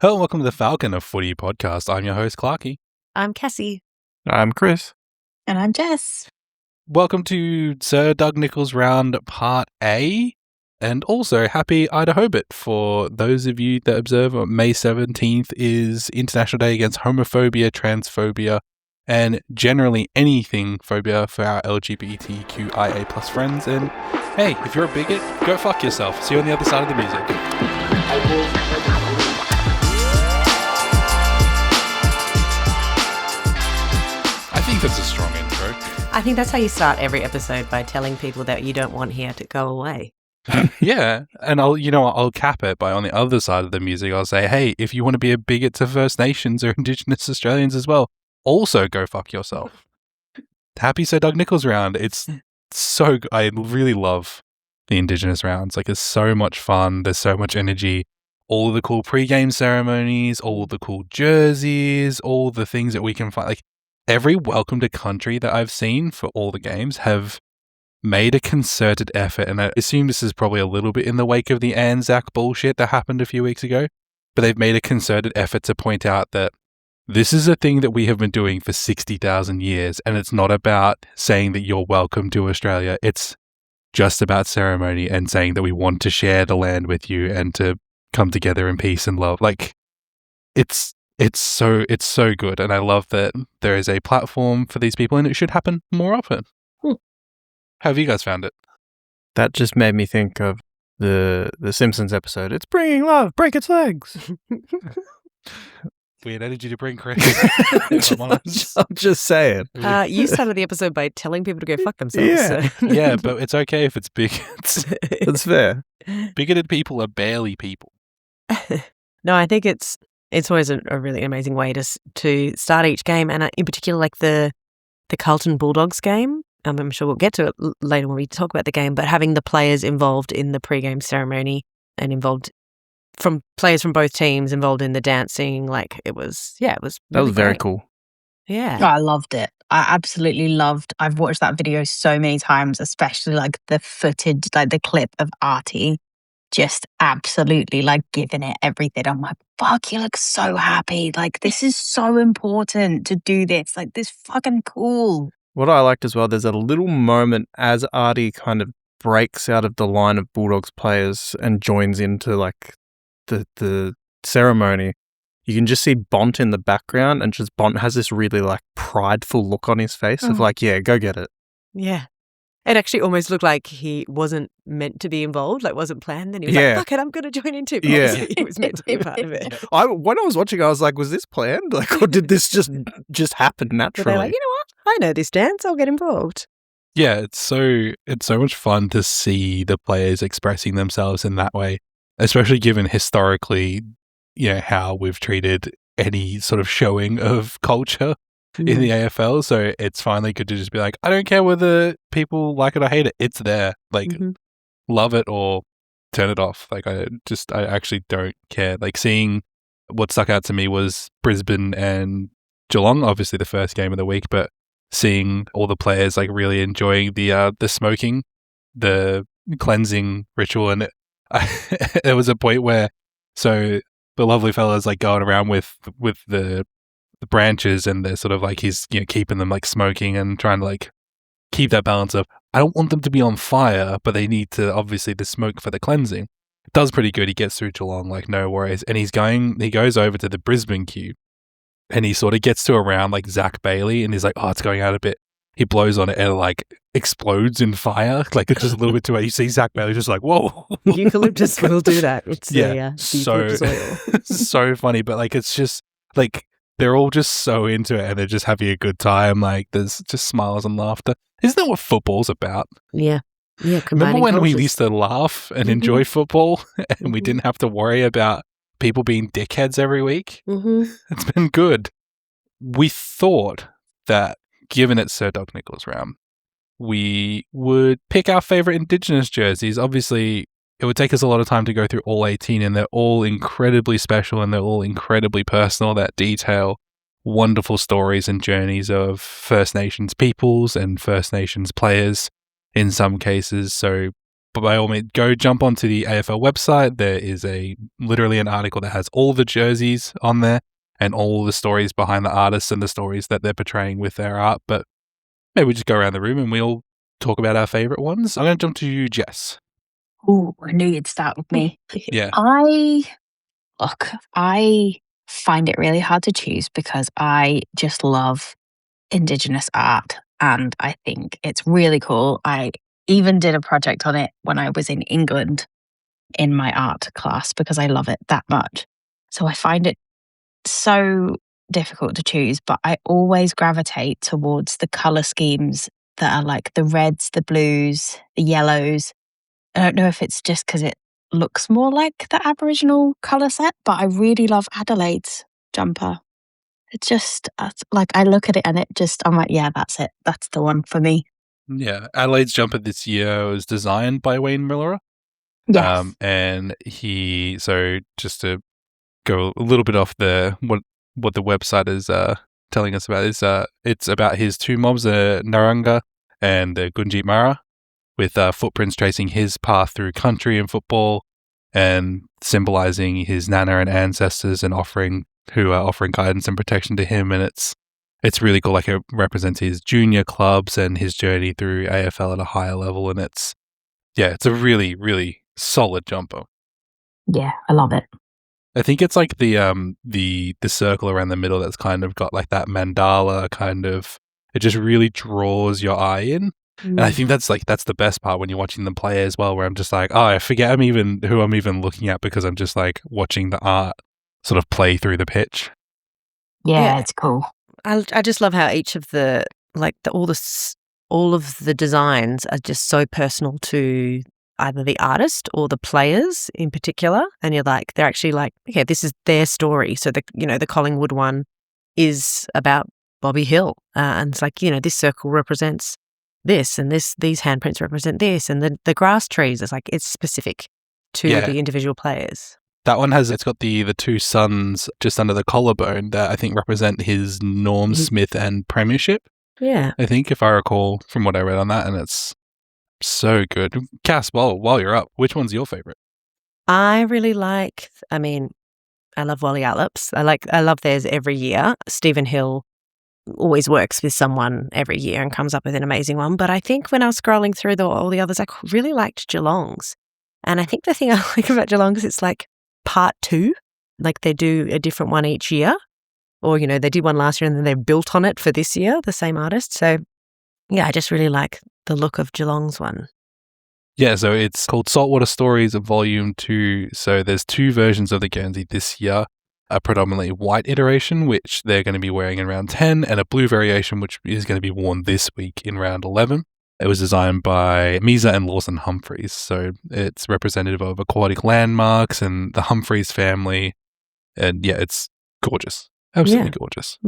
Hello and welcome to the Falcon of Footy podcast. I'm your host, Clarky. I'm Cassie. I'm Chris. And I'm Jess. Welcome to Sir Doug Nicholls round part A. And also, happy Idaho Bit for those of you that observe. May 17th is International Day Against Homophobia, Transphobia, and generally anything phobia for our LGBTQIA plus friends. And hey, if you're a bigot, go fuck yourself. See you on the other side of the music. I think that's a strong intro. I think that's how you start every episode, by telling people that you don't want here to go away. Yeah, and I'll cap it by on the other side of the music. I'll say, hey, if you want to be a bigot to First Nations or Indigenous Australians as well, also go fuck yourself. Happy Sir Doug Nicholls round. It's so good. I really love the Indigenous rounds. Like, it's so much fun. There's so much energy. All of the cool pre-game ceremonies, all of the cool jerseys, all the things that we can find. Like, every welcome to country that I've seen for all the games have made a concerted effort, and I assume this is probably a little bit in the wake of the Anzac bullshit that happened a few weeks ago, but they've made a concerted effort to point out that this is a thing that we have been doing for 60,000 years, and it's not about saying that you're welcome to Australia. It's just about ceremony and saying that we want to share the land with you and to come together in peace and love. Like, it's so good, and I love that there is a platform for these people, and it should happen more often. How have you guys found it? That just made me think of the Simpsons episode. It's bringing love, break its legs. Weird energy to bring, Chris. I'm just saying. You started the episode by telling people to go fuck themselves. Yeah. So. Yeah, but it's okay if it's bigots. That's fair. Bigoted people are barely people. No, I think it's always a really amazing way to start each game, and in particular, like the Carlton Bulldogs game. I'm sure we'll get to it later when we talk about the game, but having the players involved in the pre-game ceremony and players from both teams involved in the dancing, like it was really That was very great. cool. Yeah. I loved it. I absolutely loved. I've watched that video so many times, especially like the footage, like the clip of Artie just absolutely like giving it everything. I'm like, fuck, you look so happy. Like, this is so important to do this. Like, this fucking cool. What I liked as well, there's a little moment as Artie kind of breaks out of the line of Bulldogs players and joins into like the ceremony. You can just see Bont in the background, and just Bont has this really like prideful look on his face of like, yeah, go get it. Yeah. It actually almost looked like he wasn't meant to be involved, like wasn't planned. And he was Yeah. like, fuck it, I'm going to join in too. But Yeah. obviously he was meant to be a part of it. When I was watching, I was like, was this planned? Like, or did this just happen But naturally? they're like, you know what? I know this dance. I'll get involved. Yeah, it's so much fun to see the players expressing themselves in that way, especially given historically, how we've treated any sort of showing of culture in the AFL. So it's finally good to just be like, I don't care whether people like it or hate it. It's there. Like, love it or turn it off. Like, I actually don't care. Like, seeing what stuck out to me was Brisbane and Geelong, obviously the first game of the week, but seeing all the players like really enjoying the smoking, the cleansing ritual. And there was a point where, so the lovely fella's like going around with the branches, and they're sort of like, he's keeping them like smoking and trying to like keep that balance of, I don't want them to be on fire, but they need to obviously the smoke for the cleansing. It does pretty good. He gets through Geelong like no worries, and he goes over to the Brisbane queue, and he sort of gets to around like Zach Bailey, and he's like, oh, it's going out a bit. He blows on it and it like explodes in fire. Like, it's just a little bit too much. You see Zach Bailey just like, whoa. Eucalyptus will do that. It's so so funny, but like, it's just like, they're all just so into it, and they're just having a good time. Like, there's just smiles and laughter. Isn't that what football's about? Yeah. Yeah. Remember when we cultures. used to laugh and enjoy football, and we didn't have to worry about people being dickheads every week? It's been good. We thought that, given it's Sir Doug Nicholls round, we would pick our favourite Indigenous jerseys. Obviously, it would take us a lot of time to go through all 18, and they're all incredibly special, and they're all incredibly personal, that detail wonderful stories and journeys of First Nations peoples and First Nations players in some cases. So by all means, go jump onto the AFL website. There is literally an article that has all the jerseys on there and all the stories behind the artists and the stories that they're portraying with their art. But maybe we just go around the room and we'll talk about our favorite ones. I'm going to jump to you, Jess. Oh, I knew you'd start with me. Yeah. I find it really hard to choose because I just love Indigenous art and I think it's really cool. I even did a project on it when I was in England in my art class because I love it that much. So I find it so difficult to choose, but I always gravitate towards the colour schemes that are like the reds, the blues, the yellows. I don't know if it's just because it looks more like the Aboriginal colour set, but I really love Adelaide's jumper. It's just like I look at it and I'm like, yeah, that's it. That's the one for me. Yeah. Adelaide's jumper this year was designed by Wayne Miller. Yes. And so just to go a little bit off what the website is telling us about is it's about his two mobs, the Naranga and the Gunji Mara, with footprints tracing his path through country and football and symbolizing his nana and ancestors and offering guidance and protection to him. And it's really cool. Like, it represents his junior clubs and his journey through AFL at a higher level. And it's a really, really solid jumper. Yeah, I love it. I think it's like the circle around the middle that's kind of got like that mandala kind of, it just really draws your eye in. And I think that's the best part when you're watching them play as well, where I'm just like, oh, I forget who I'm even looking at because I'm just like watching the art sort of play through the pitch. Yeah, it's cool. I just love how each of all of the designs are just so personal to either the artist or the players in particular. And you're like, they're actually like, okay, this is their story. So the Collingwood one is about Bobby Hill. And it's like, this circle represents this and these handprints represent this. And the grass trees, it's specific to the individual players. That one it's got the two suns just under the collarbone that I think represent his Norm Smith and premiership. Yeah. I think, if I recall from what I read on that, and it's so good. Cass, while you're up, which one's your favorite? I really like, I love Wally Allops. I love theirs every year. Stephen Hill always works with someone every year and comes up with an amazing one. But I think when I was scrolling through all the others, I really liked Geelong's. And I think the thing I like about Geelong's, it's like part 2. Like, they do a different one each year. Or, they did one last year and then they built on it for this year, the same artist. So, yeah, I just really like the look of Geelong's one. Yeah, so it's called Saltwater Stories Volume 2. So there's 2 versions of the Guernsey this year. A predominantly white iteration, which they're going to be wearing in round 10, and a blue variation, which is going to be worn this week in round 11. It was designed by Misa and Lawson Humphreys. So it's representative of aquatic landmarks and the Humphreys family. And yeah, it's gorgeous. Absolutely gorgeous.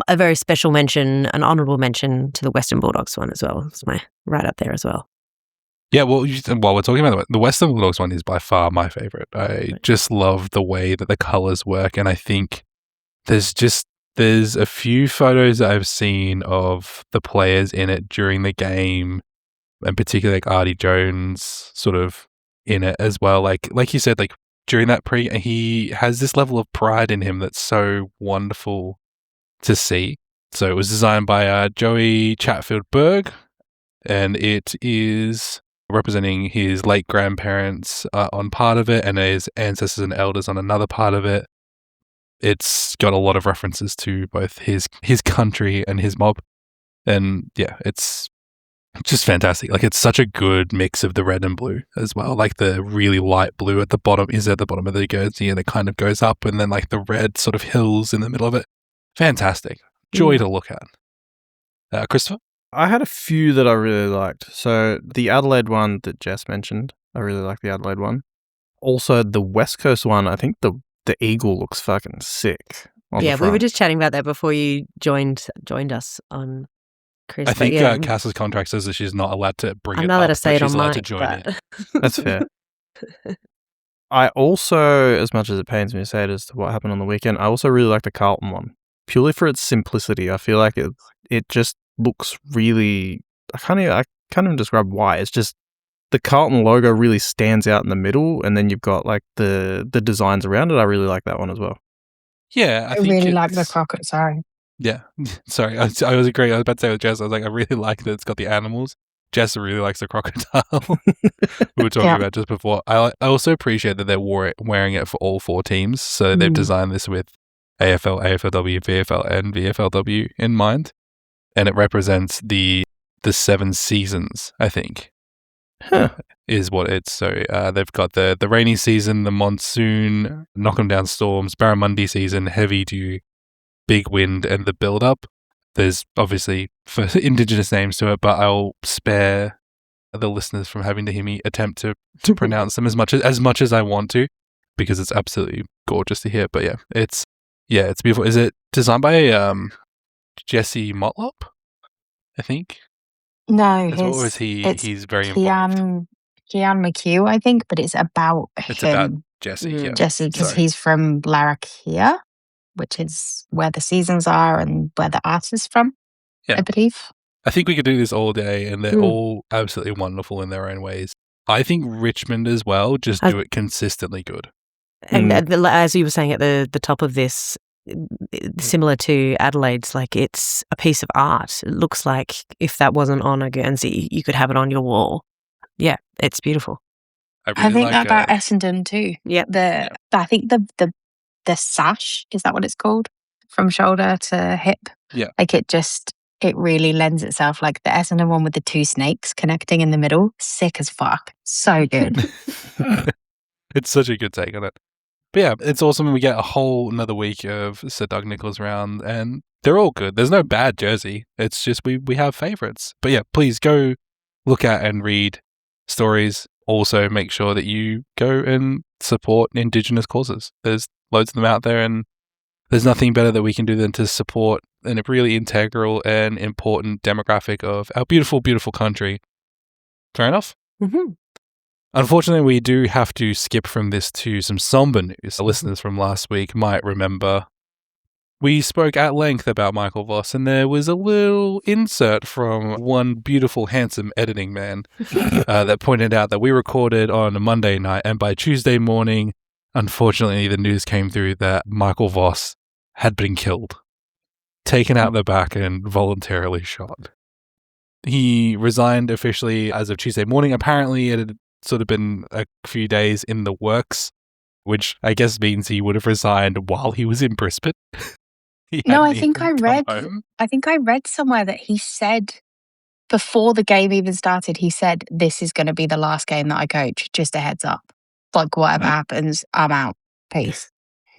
A very special mention, an honourable mention to the Western Bulldogs one as well. It's right up there as well. Yeah, well, while we're talking about the Western Bulldogs one is by far my favourite. I just love the way that the colours work, and I think there's a few photos that I've seen of the players in it during the game, and particularly like Artie Jones sort of in it as well. Like you said, like during that he has this level of pride in him that's so wonderful to see. So it was designed by Joey Chatfield Berg, and it is representing his late grandparents on part of it and his ancestors and elders on another part of it. It's got a lot of references to both his country and his mob. And yeah, it's just fantastic. Like, it's such a good mix of the red and blue as well. Like, the really light blue at the bottom of the Guernsey, and it kind of goes up, and then like the red sort of hills in the middle of it. Fantastic. Joy to look at. Christopher? I had a few that I really liked. So the Adelaide one that Jess mentioned, I really like the Adelaide one. Also the West Coast one, I think the eagle looks fucking sick. Yeah, we were just chatting about that before you joined us on Chris. I think Cass's contract says that she's not allowed to bring I'm it not allowed up, to say it on she's allowed mic, to join but... it. That's fair. I also, as much as it pains me to say it as to what happened on the weekend, I also really like the Carlton one. Purely for its simplicity. I feel like it just looks really... I can't even describe why. It's just the Carlton logo really stands out in the middle, and then you've got like the designs around it. I really like that one as well. Yeah, I think really like the it's- crockett, sorry. Yeah, sorry, I was agreeing. I was about to say with Jess, I was like, I really like that it's got the animals. Jess really likes the crocodile. We were talking Yeah. about just before. I also appreciate that they're wearing it for all 4 teams. So they've designed this with AFL, AFLW, VFL, and VFLW in mind, and it represents the 7 seasons, I think. Huh. Is what it's. So they've got the rainy season, the monsoon, knock 'em down storms, barramundi season, heavy dew, big wind, and the build up. There's obviously for Indigenous names to it, but I'll spare the listeners from having to hear me attempt to pronounce them as much as I want to, because it's absolutely gorgeous to hear. But it's beautiful. Is it designed by Jesse Motlop? I think. No, Or is he? it's He's very involved. Kian McHugh, I think, but it's about It's him, about Jesse. Yeah. Jesse, because Sorry. he's from Larrakia, which is where the seasons are and where the art is from, I believe. I think we could do this all day, and they're all absolutely wonderful in their own ways. I think Richmond as well just do it consistently good. And as you were saying at the top of this, similar to Adelaide's, like it's a piece of art. It looks like if that wasn't on a Guernsey, you could have it on your wall. Yeah, it's beautiful. I think that about Essendon too. Yeah. I think the sash, is that what it's called? From shoulder to hip. Yeah. Like it really lends itself, like the Essendon one with the 2 snakes connecting in the middle. Sick as fuck. So good. It's such a good take on it. But yeah, it's awesome when we get a whole another week of Sir Doug Nicholls round, and they're all good. There's no bad jersey. It's just we have favourites. But yeah, please go look at and read stories. Also, make sure that you go and support Indigenous causes. There's loads of them out there, and there's nothing better that we can do than to support a really integral and important demographic of our beautiful, beautiful country. Fair enough? Mm-hmm. Unfortunately, we do have to skip from this to some somber news. The listeners from last week might remember we spoke at length about Michael Voss, and there was a little insert from one beautiful, handsome editing man that pointed out that we recorded on a Monday night, and by Tuesday morning, unfortunately, the news came through that Michael Voss had been killed, taken out the back and voluntarily shot. He resigned officially as of Tuesday morning. Apparently, it had sort of been a few days in the works, which I guess means he would have resigned while he was in Brisbane. I think I read somewhere that he said before the game even started, he said, "This is going to be the last game that I coach. Just a heads up. Like whatever happens, I'm out. Peace."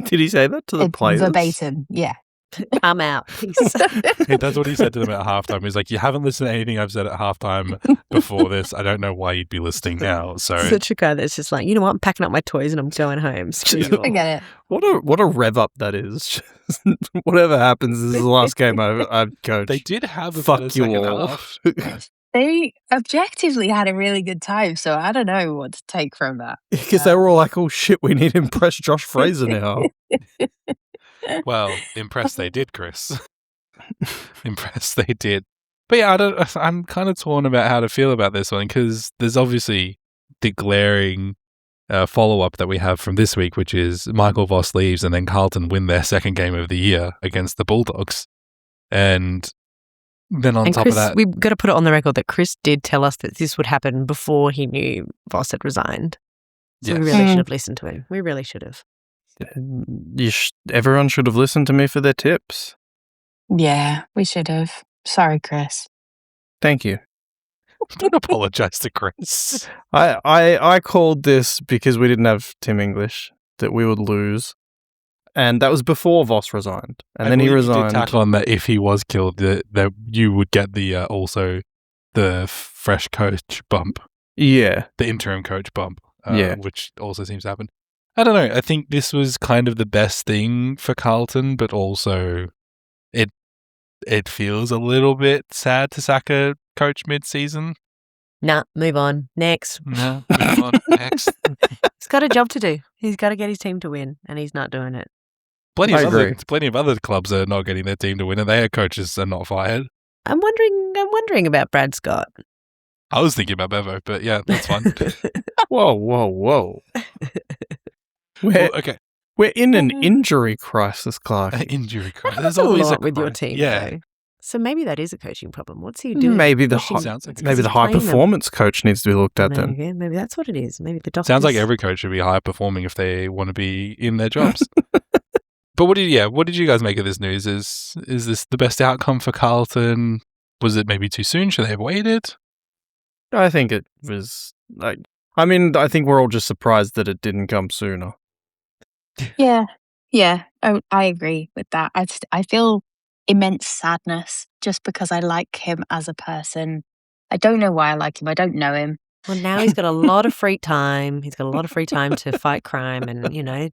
Did he say that to the players? Verbatim, yeah. I'm out. Peace. That's what he said to them at halftime. He's like, "You haven't listened to anything I've said at halftime before this. I don't know why you'd be listening now." So such a guy that's just like, you know what? I'm packing up my toys and I'm going home. I get it. What a rev up that is. Whatever happens, this is the last game I've coached. They did have a fuck you all. They objectively had a really good time, so I don't know what to take from that. Because they were all like, "Oh shit, we need to impress Josh Fraser now." Well, impressed they did, Chris. Impressed they did. But yeah, I'm kind of torn about how to feel about this one, because there's obviously the glaring follow-up that we have from this week, which is Michael Voss leaves and then Carlton win their second game of the year against the Bulldogs. And then on top Chris, of that, we've got to put it on the record that Chris did tell us that this would happen before he knew Voss had resigned. So we really should have listened to him. We really should have. Everyone should have listened to me for their tips. Yeah, we should have. Sorry, Chris. Thank you. Don't apologize to Chris. I called this because we didn't have Tim English, that we would lose. And that was before Voss resigned. And then he resigned. You did tack on that if he was killed, that you would get the also the fresh coach bump. Yeah. The interim coach bump. Yeah. Which also seems to happen. I don't know. I think this was kind of the best thing for Carlton, but also it feels a little bit sad to sack a coach mid-season. Nah, move on. Next. No, move on. Next. He's got a job to do. He's got to get his team to win, and he's not doing it. Plenty of other clubs are not getting their team to win, and their coaches are not fired. I'm wondering about Brad Scott. I was thinking about Bevo, but yeah, that's fine. Whoa. Well, okay. We're in an injury crisis, Clark. Injury crisis. There's There's always a lot with your team, Yeah. though. So maybe that is a coaching problem. What's he doing? Maybe the Pushing- Sounds like maybe the high playing them. performance coach needs to be looked at then. Maybe that's what it is. Maybe the doctor. Sounds like every coach should be high performing if they want to be in their jobs. But what did you guys make of this news? Is this the best outcome for Carlton? Was it maybe too soon? Should they have waited? I think it was like. I mean, I think we're all just surprised that it didn't come sooner. Yeah. I agree with that. I feel immense sadness just because I like him as a person. I don't know why I like him. I don't know him. Well, now he's got a lot of free time. He's got a lot of free time to fight crime and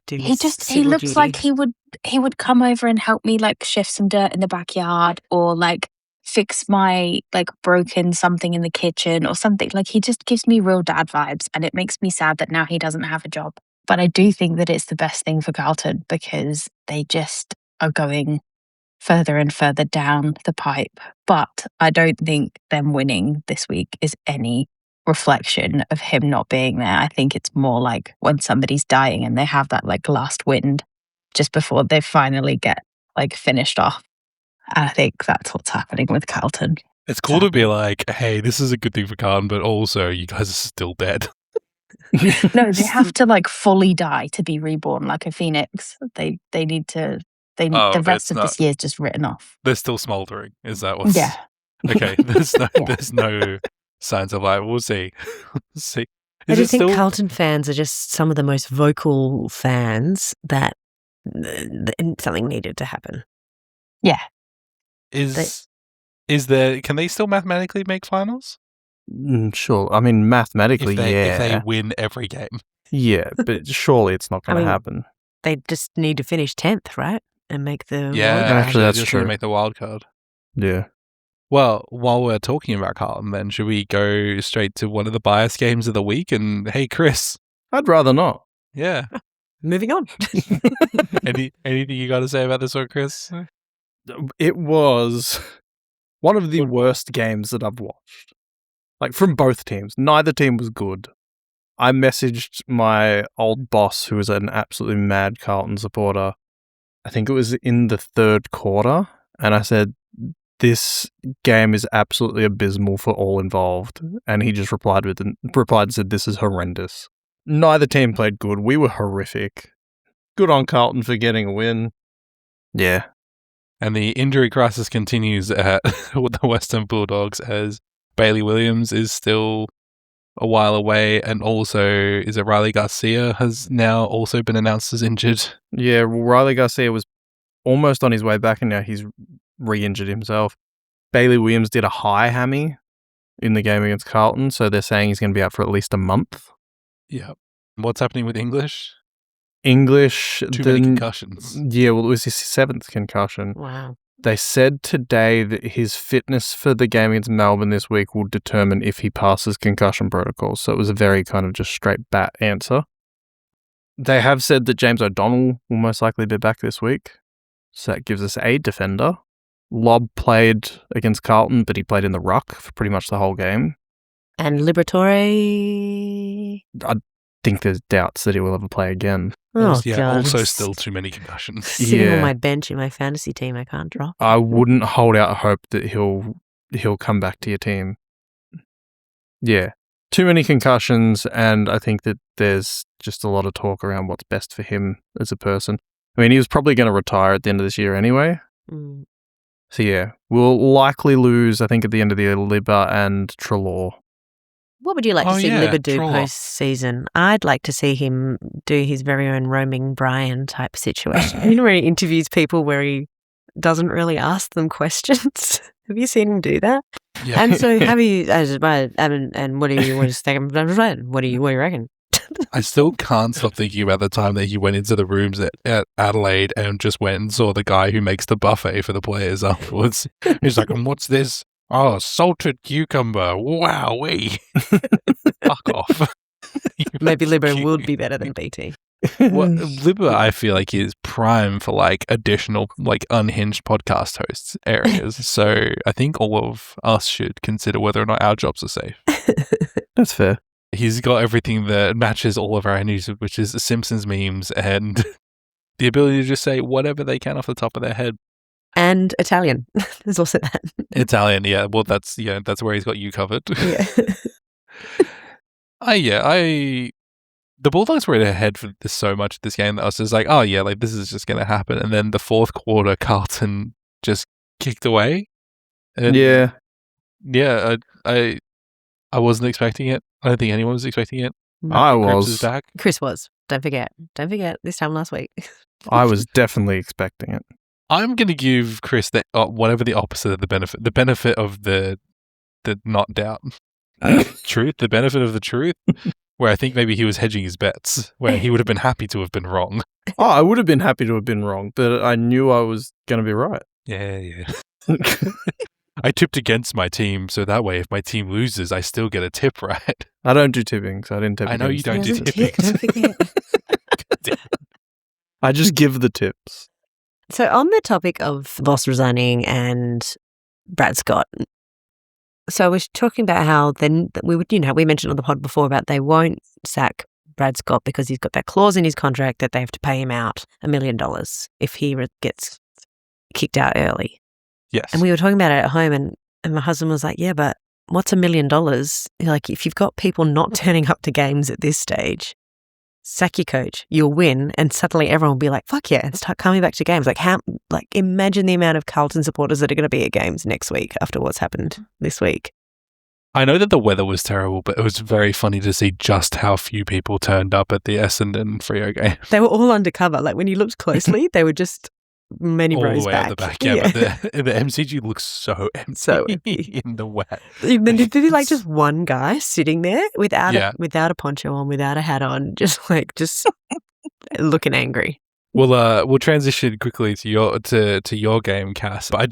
do. He civil looks duty. like he would come over and help me like shift some dirt in the backyard or like fix my like broken something in the kitchen or something. Like he just gives me real dad vibes, and it makes me sad that now he doesn't have a job. But I do think that it's the best thing for Carlton because they just are going further and further down the pipe. But I don't think them winning this week is any reflection of him not being there. I think it's more like when somebody's dying and they have that like last wind just before they finally get like finished off. I think that's what's happening with Carlton. It's cool to be like, hey, this is a good thing for Carlton, but also you guys are still dead. No, they have to like fully die to be reborn like a phoenix. They need to. The rest of this year is just written off. They're still smouldering. Is that what's... Yeah. Okay, there's no signs of life. We'll see. See. I Is do it think still... Carlton fans are just some of the most vocal fans that something needed to happen. Yeah. Is there... Can they still mathematically make finals? Sure. I mean, mathematically, If they win every game. Yeah, but surely it's not going to happen. They just need to finish 10th, right? And make the Yeah, wild card. Actually, that's just true. to make the wild card. Yeah. Well, while we're talking about Carlton, then should we go straight to one of the bias games of the week? And hey, Chris. I'd rather not. Yeah. Moving on. Anything you got to say about this one, Chris? It was one of the worst games that I've watched. Like, from both teams. Neither team was good. I messaged my old boss, who was an absolutely mad Carlton supporter. I think it was in the third quarter. And I said, this game is absolutely abysmal for all involved. And he just replied and said, this is horrendous. Neither team played good. We were horrific. Good on Carlton for getting a win. Yeah. And the injury crisis continues at the Western Bulldogs as Bailey Williams is still a while away, and also is it Riley Garcia has now also been announced as injured. Yeah, Riley Garcia was almost on his way back, and now he's re-injured himself. Bailey Williams did a high hammy in the game against Carlton, so they're saying he's going to be out for at least a month. Yeah. What's happening with English? Too many concussions. Yeah, well, it was his 7th concussion. Wow. They said today that his fitness for the game against Melbourne this week will determine if he passes concussion protocols. So it was a very kind of just straight bat answer. They have said that James O'Donnell will most likely be back this week. So that gives us a defender. Lobb played against Carlton, but he played in the ruck for pretty much the whole game. And Liberatore. I think there's doubts that he will ever play again. Oh, Yeah, God. also still too many concussions. Sitting Yeah. on my bench in my fantasy team, I can't drop. I wouldn't hold out hope that he'll come back to your team. Yeah. Too many concussions, and I think that there's just a lot of talk around what's best for him as a person. I mean, he was probably going to retire at the end of this year anyway. Mm. So yeah, we'll likely lose, I think, at the end of the year, Libba and Treloar. What would you like to see yeah, Libba do Troll. post-season? I'd like to see him do his very own roaming Brian type situation. You know, where he interviews people where he doesn't really ask them questions. Have you seen him do that? Yeah. And so, have you? And what do you want to think? What do you reckon? I still can't stop thinking about the time that he went into the rooms at Adelaide and just went and saw the guy who makes the buffet for the players afterwards. He's like, and what's this? Oh, salted cucumber. Wowee. Fuck off. Maybe Libba would be better than BT. Well, Libba, I feel like, is prime for like additional, like unhinged podcast hosts areas. So I think all of us should consider whether or not our jobs are safe. That's fair. He's got everything that matches all of our energies, which is Simpsons memes and the ability to just say whatever they can off the top of their head. And Italian. There's also that. Italian, yeah. Well, that's where he's got you covered. Yeah. The Bulldogs were ahead for this so much of this game that I was just like, oh yeah, like this is just going to happen. And then the fourth quarter, Carlton just kicked away. And Yeah. I wasn't expecting it. I don't think anyone was expecting it. I Cripps is was. back. Chris was. Don't forget. This time last week. I was definitely expecting it. I'm going to give Chris whatever the opposite of the benefit of the not doubt. Truth, the benefit of the truth, where I think maybe he was hedging his bets, where he would have been happy to have been wrong. Oh, I would have been happy to have been wrong, but I knew I was going to be right. Yeah. I tipped against my team, so that way if my team loses, I still get a tip right. I don't do tipping, so I didn't tip. I know you don't do Don't tipping. forget. I just give the tips. So on the topic of Voss resigning and Brad Scott, so I was talking about how then we mentioned on the pod before about they won't sack Brad Scott because he's got that clause in his contract that they have to pay him out $1 million if he gets kicked out early. Yes. And we were talking about it at home, and my husband was like, yeah, but what's $1 million? Like, if you've got people not turning up to games at this stage, sack your coach, you'll win, and suddenly everyone will be like, fuck yeah, and start coming back to games. Imagine the amount of Carlton supporters that are going to be at games next week after what's happened this week. I know that the weather was terrible, but it was very funny to see just how few people turned up at the Essendon Freo game. They were all undercover. Like, when you looked closely, they were just many All rows the way back. at the back, yeah. But the MCG looks so empty, So empty. in the wet. Then did you like just one guy sitting there without a poncho on, without a hat on, just looking angry? We'll transition quickly to your game, Cass. But I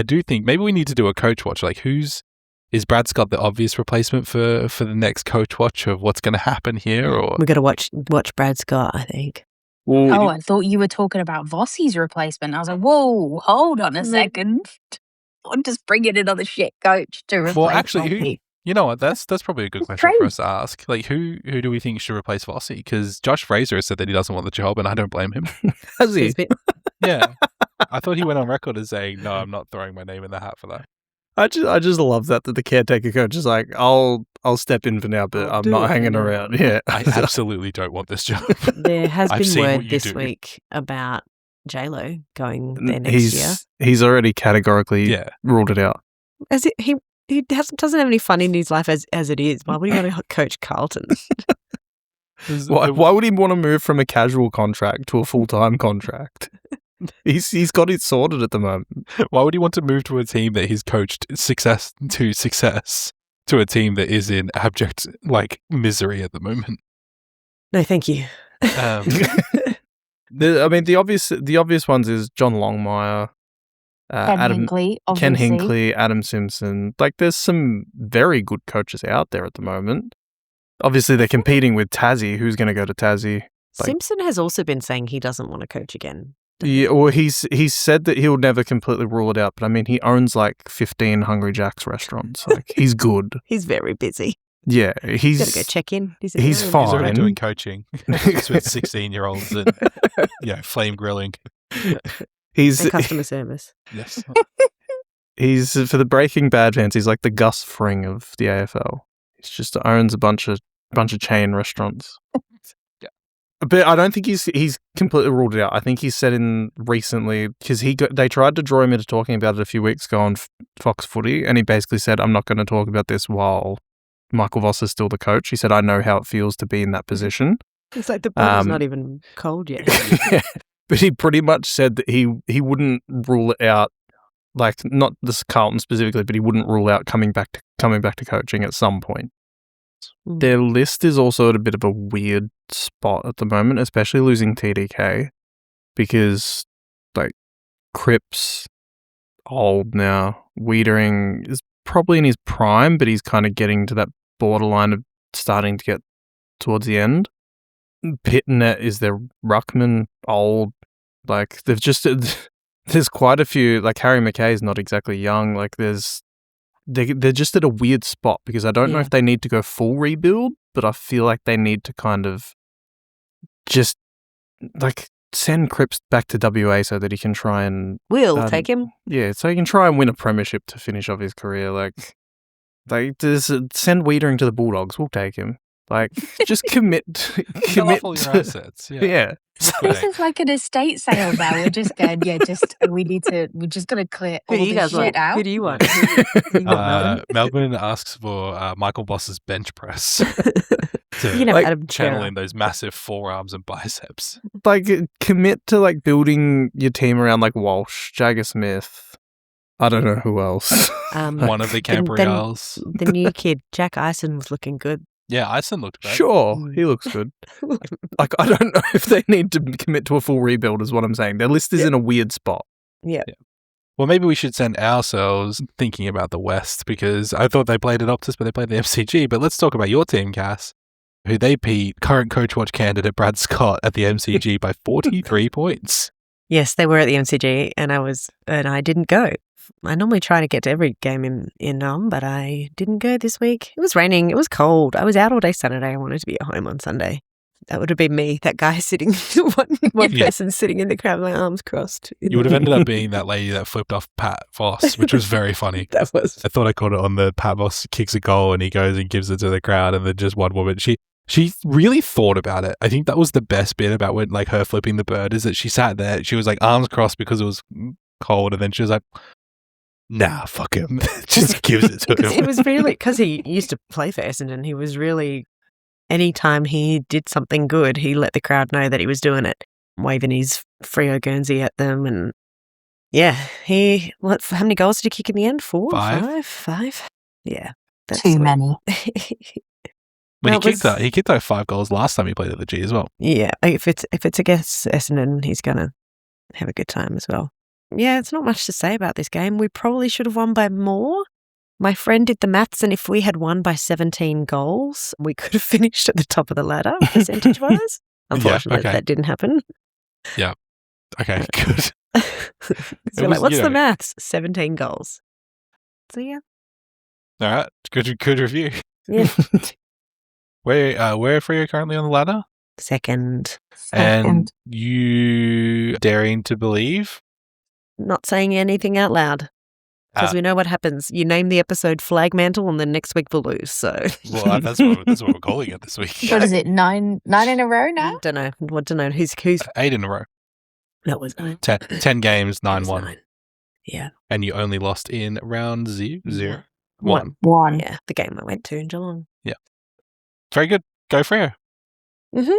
do think maybe we need to do a coach watch. Like, is Brad Scott the obvious replacement for the next coach watch of what's going to happen here? Or We got to watch Brad Scott, I think. Oh, I thought you were talking about Vossi's replacement. I was like, whoa, hold on a second. I'm just bringing another shit coach to replace well, actually, Vossi. you know what? That's probably a good question for us to ask. Like, who do we think should replace Vossi? Because Josh Fraser has said that he doesn't want the job, and I don't blame him. Has he? Yeah, I thought he went on record as saying, "No, I'm not throwing my name in the hat for that." I just love that the caretaker coach is like, I'll step in for now, but I'm not hanging around. Yeah, I absolutely don't want this job. There has I've been seen what word you this do. week about J-Lo going there next year. He's already categorically ruled it out. As he doesn't have any fun in his life as it is. Why would he want to coach Carlton? Why would he want to move from a casual contract to a full-time contract? He's got it sorted at the moment. Why would he want to move to a team that he's coached success to a team that is in abject misery at the moment? No, thank you. The obvious ones is John Longmire, Ken Hinckley, Adam Simpson. Like, there's some very good coaches out there at the moment. Obviously, they're competing with Tassie. Who's going to go to Tassie? Simpson has also been saying he doesn't want to coach again. Yeah, or he's said that he'll never completely rule it out. But I mean, he owns 15 Hungry Jack's restaurants. He's good. He's very busy. Yeah, he's got to go check in. He's fine. He's already doing coaching. He's with 16-year-olds and flame grilling. He's and customer service. Yes. He's for the Breaking Bad fans. He's like the Gus Fring of the AFL. He just owns a bunch of chain restaurants. Yeah, but I don't think he's completely ruled it out. I think he said in recently because they tried to draw him into talking about it a few weeks ago on Fox Footy, and he basically said, "I'm not going to talk about this while Michael Voss is still the coach." He said, "I know how it feels to be in that position." It's like the bottle's not even cold yet. Yeah. But he pretty much said that he wouldn't rule it out, not this Carlton specifically, but he wouldn't rule out coming back to coaching at some point. Their list is also at a bit of a weird spot at the moment, especially losing TDK, because Cripps old now. Wiedering is probably in his prime, but he's kind of getting to that borderline of starting to get towards the end. Pitnet is their ruckman, old. They've just there's quite a few. Harry McKay's not exactly young. There's they're just at a weird spot because I don't know if they need to go full rebuild, but I feel like they need to kind of just like send Cripps back to WA so that he can try and We'll take him. Yeah, so he can try and win a premiership to finish off his career. Like just send Wiedering to the Bulldogs. We'll take him. Like, just commit Fill off all your assets. Yeah. This is like an estate sale now. We're just going, we're just going to clear all this shit out. Who do you want? Who you want, Melbourne asks for Michael Boss's bench press to You can have Adam channel Chera. in those massive forearms and biceps. Like, commit to, like, building your team around, like, Walsh, Jagger Smith. I don't know who else. One of the Cambriels. The new kid, Jack Ison, was looking good. Yeah, Ison looked great. Sure, he looks good. Like, I don't know if they need to commit to a full rebuild is what I'm saying. Their list is in a weird spot. Yeah. Well, maybe we should send ourselves thinking about the West, because I thought they played at Optus, but they played the MCG. But let's talk about your team, Cass, who they beat current Coach Watch candidate Brad Scott at the MCG by 43 points. Yes, they were at the MCG, and I didn't go. I normally try to get to every game in but I didn't go this week. It was raining. It was cold. I was out all day Saturday. I wanted to be at home on Sunday. That would have been me, that guy sitting, one person sitting in the crowd with my arms crossed. You would have ended up being that lady that flipped off Pat Voss, which was very funny. That was. I thought I caught it on the Pat Voss kicks a goal and he goes and gives it to the crowd, and then just one woman, she really thought about it. I think that was the best bit about when, like, her flipping the bird, is that she sat there, she was like arms crossed because it was cold, and then she was like, nah, fuck him. Just gives it to him. It was really, because he used to play for Essendon, he was really, anytime he did something good, he let the crowd know that he was doing it, waving his Freo Guernsey at them. And yeah, how many goals did he kick in the end? 4? Five? Yeah. That's Too many. When he kicked out 5 goals last time he played at the G as well. Yeah, if it's against Essendon, he's going to have a good time as well. Yeah, it's not much to say about this game. We probably should have won by more. My friend did the maths, and if we had won by 17 goals, we could have finished at the top of the ladder, percentage-wise. Unfortunately, that didn't happen. Yeah. Okay, good. So what's the maths? 17 goals. So, yeah. All right, good review. Yeah. Where are Freo currently on the ladder? Second. And you daring to believe? Not saying anything out loud. Because we know what happens. You name the episode Flag Mantle, and then next week we'll lose. So, well, that's what we're calling it this week. What is it? 9 in a row now? Don't know. Want to know who's 8 in a row. No, it was 9. 10 games, 9-1. Yeah. And you only lost in round 0. 1. Yeah, the game I went to in Geelong. Yeah. Very good. Go Freo. Mm-hmm.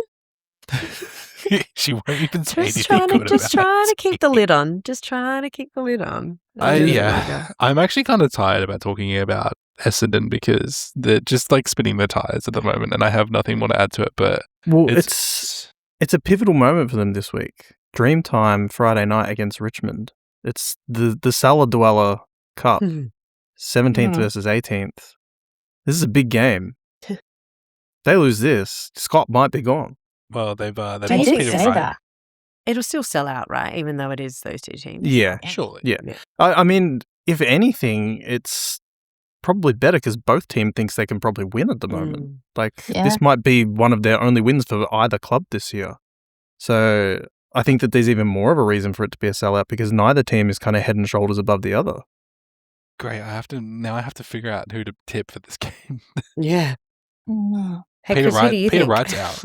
She won't even say anything good Just about trying to it. keep the lid on. Just trying to keep the lid on. I'm actually kind of tired about talking about Essendon because they're just like spinning their tires at the moment, and I have nothing more to add to it. But it's a pivotal moment for them this week. Dreamtime Friday night against Richmond. It's the Salah Dweller Cup, 17th versus 18th. This is a big game. If they lose this, Scott might be gone. Well, they've They didn't say that. It'll still sell out, right? Even though it is those two teams. Yeah, surely. Yeah. I mean, if anything, it's probably better because both teams thinks they can probably win at the moment. This might be one of their only wins for either club this year. So I think that there's even more of a reason for it to be a sellout because neither team is kind of head and shoulders above the other. Great. I have to figure out who to tip for this game. Yeah. Hey, Peter Chris, who do you think? Wright's out.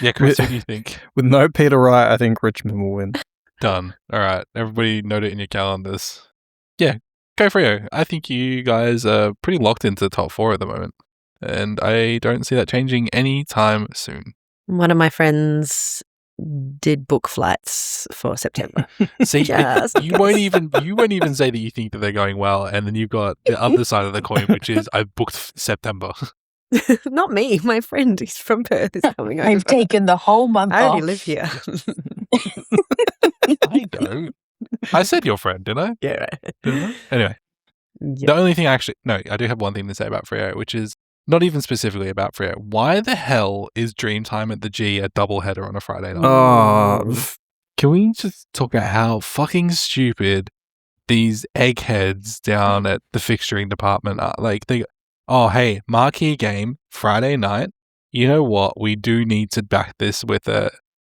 Yeah, Chris, who do you think? With no Peter Wright, I think Richmond will win. Done. All right. Everybody note it in your calendars. Yeah, go Freo. I think you guys are pretty locked into the top 4 at the moment. And I don't see that changing anytime soon. One of my friends did book flights for September. See, you won't even say that you think that they're going well, and then you've got the other side of the coin, which is I booked September. Not me. My friend, he's from Perth, is coming over. I've taken the whole month I off. already live here. I don't. I said your friend, didn't I? Yeah, right. Didn't I? Anyway, the only thing I do have one thing to say about Freo, which is not even specifically about Freo. Why the hell is Dreamtime at the G a doubleheader on a Friday night? Oh, Can we just talk about how fucking stupid these eggheads down at the fixturing department are like, oh, hey, marquee game, Friday night. You know what? We do need to back this with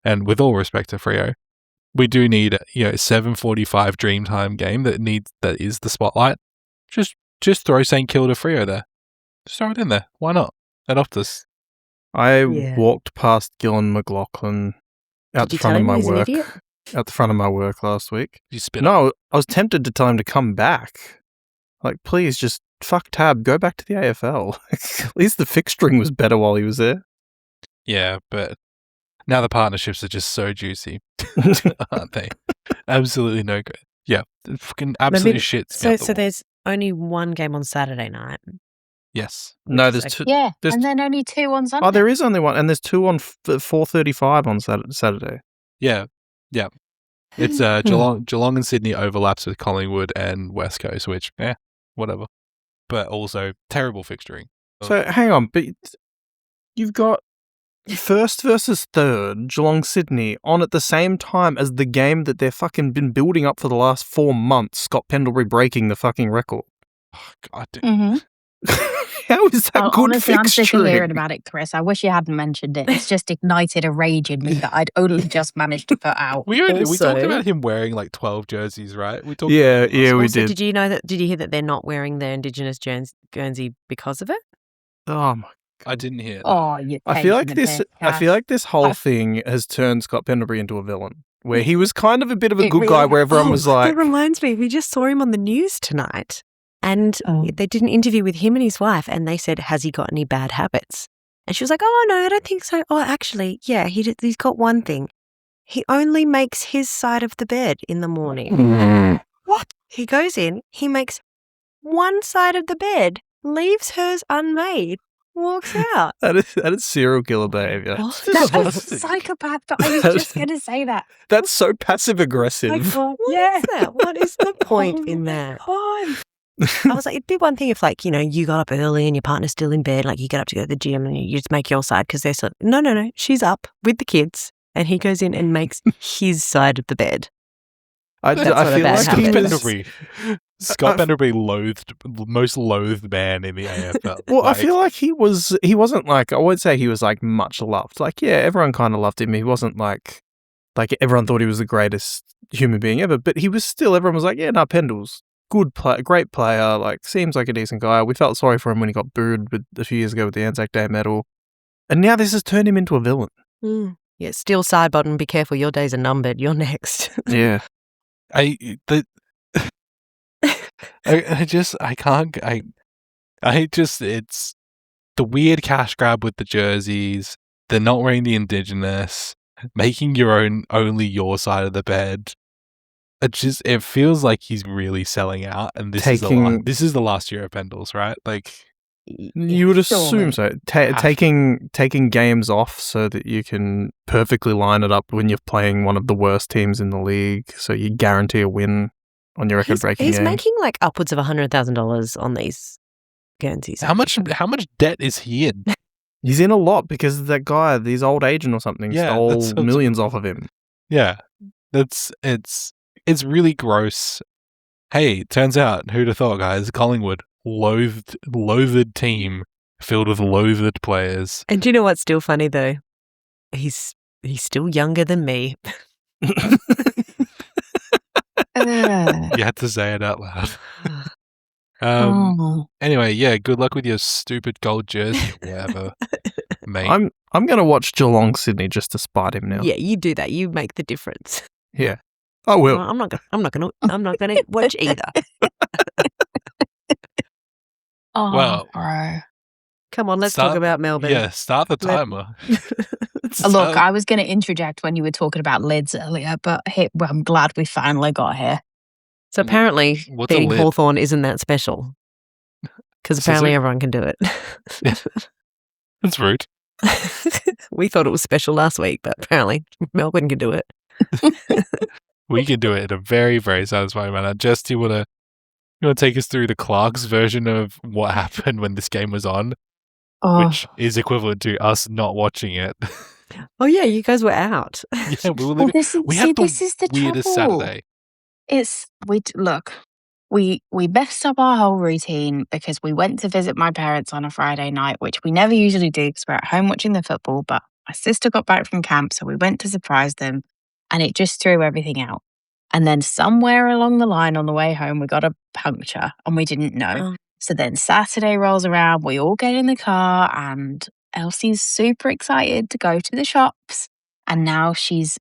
and with all respect to Freo, we do need 7:45 Dreamtime game that is the spotlight. Just throw St Kilda Freo there. Just throw it in there. Why not? At Optus. I walked past Gillan McLaughlin out the front of my work. Out the front of my work last week. You spit No, I was tempted to tell him to come back. Like, please, just fuck Tab, go back to the AFL. At least the fixturing was better while he was there. Yeah, but now the partnerships are just so juicy, aren't they? Absolutely no good. Yeah, fucking absolute shit. So there's only one game on Saturday night. Yes. No, there's two. Yeah, there's and then only two on Sunday. Oh, there is only one, and there's two on 4:35 on Saturday. Yeah. It's Geelong and Sydney overlaps with Collingwood and West Coast, which, whatever. But also terrible fixturing. So hang on, but you've got first versus third, Geelong Sydney, on at the same time as the game that they've fucking been building up for the last 4 months, Scott Pendlebury breaking the fucking record. Oh, God. Mm-hmm. How is that good honestly, fixturing? I'm sick of hearing about it, Chris. I wish you hadn't mentioned it. It's just ignited a rage in me that I'd only just managed to put out. We talked about him wearing like 12 jerseys, right? We we did. Did you know that? Did you hear that they're not wearing their Indigenous Guernsey because of it? Oh my! I didn't hear that. Oh, you. I feel like this whole thing has turned Scott Pendlebury into a villain, where he was kind of a bit of a good guy, where everyone was like, "That reminds me, we just saw him on the news tonight." And they did an interview with him and his wife, and they said, "Has he got any bad habits?" And she was like, "Oh, no, I don't think so. Oh, actually, yeah, he's got one thing. He only makes his side of the bed in the morning." What? He goes in, he makes one side of the bed, leaves hers unmade, walks out. That is serial killer behavior. That's psychopath, but I was just going to say that. That's so passive aggressive. What is the point in that? I was like, it'd be one thing if, like, you got up early and your partner's still in bed, like you get up to go to the gym and you just make your side because they're so, no, she's up with the kids and he goes in and makes his side of the bed. I feel like Scott Pendlebury most loathed man in the AFL. Well, I feel like he wasn't like, I would say he was like much loved. Like, yeah, everyone kind of loved him. He wasn't like everyone thought he was the greatest human being ever, but he was still, everyone was like, yeah, no, Pendle's good player, great player, like seems like a decent guy. We felt sorry for him when he got booed a few years ago with the Anzac Day medal. And now this has turned him into a villain. Yeah, still side button, be careful, your days are numbered, you're next. Yeah. It's the weird cash grab with the jerseys. They're not wearing the Indigenous, making only your side of the bed. It feels like he's really selling out, and this is the last year of Pendles, right? Like, you would assume so. Taking games off so that you can perfectly line it up when you're playing one of the worst teams in the league, so you guarantee a win on your record-breaking game. He's making like upwards of $100,000 on these Guernseys. How much debt is he in? He's in a lot because that guy, his old agent or something, stole millions off of him. Yeah, it's really gross. Hey, turns out, who'd have thought, guys, Collingwood, loathed team filled with loathed players. And do you know what's still funny though? He's still younger than me. You had to say it out loud. Anyway, yeah, good luck with your stupid gold jersey or whatever, mate. I'm gonna watch Geelong Sydney just to spite him now. Yeah, you do that. You make the difference. Yeah. I will. I'm not gonna watch either. Well, bro. Come on, let's talk about Melbourne. Yeah, start the timer. Look, I was going to interject when you were talking about lids earlier, but I'm glad we finally got here. So apparently, beating Hawthorn isn't that special. Because apparently everyone can do it. That's rude. We thought it was special last week, but apparently Melbourne can do it. We can do it in a very, very satisfying manner. Jess, do you want to take us through the Clark's version of what happened when this game was on? Which is equivalent to us not watching it. Oh yeah, you guys were out. Yeah, we were. We had the weirdest trouble. Saturday. Look, we messed up our whole routine because we went to visit my parents on a Friday night, which we never usually do because we're at home watching the football. But my sister got back from camp, so we went to surprise them, and it just threw everything out. And then somewhere along the line on the way home, we got a puncture and we didn't know. Oh. So then Saturday rolls around, we all get in the car, and Elsie's super excited to go to the shops. And now she's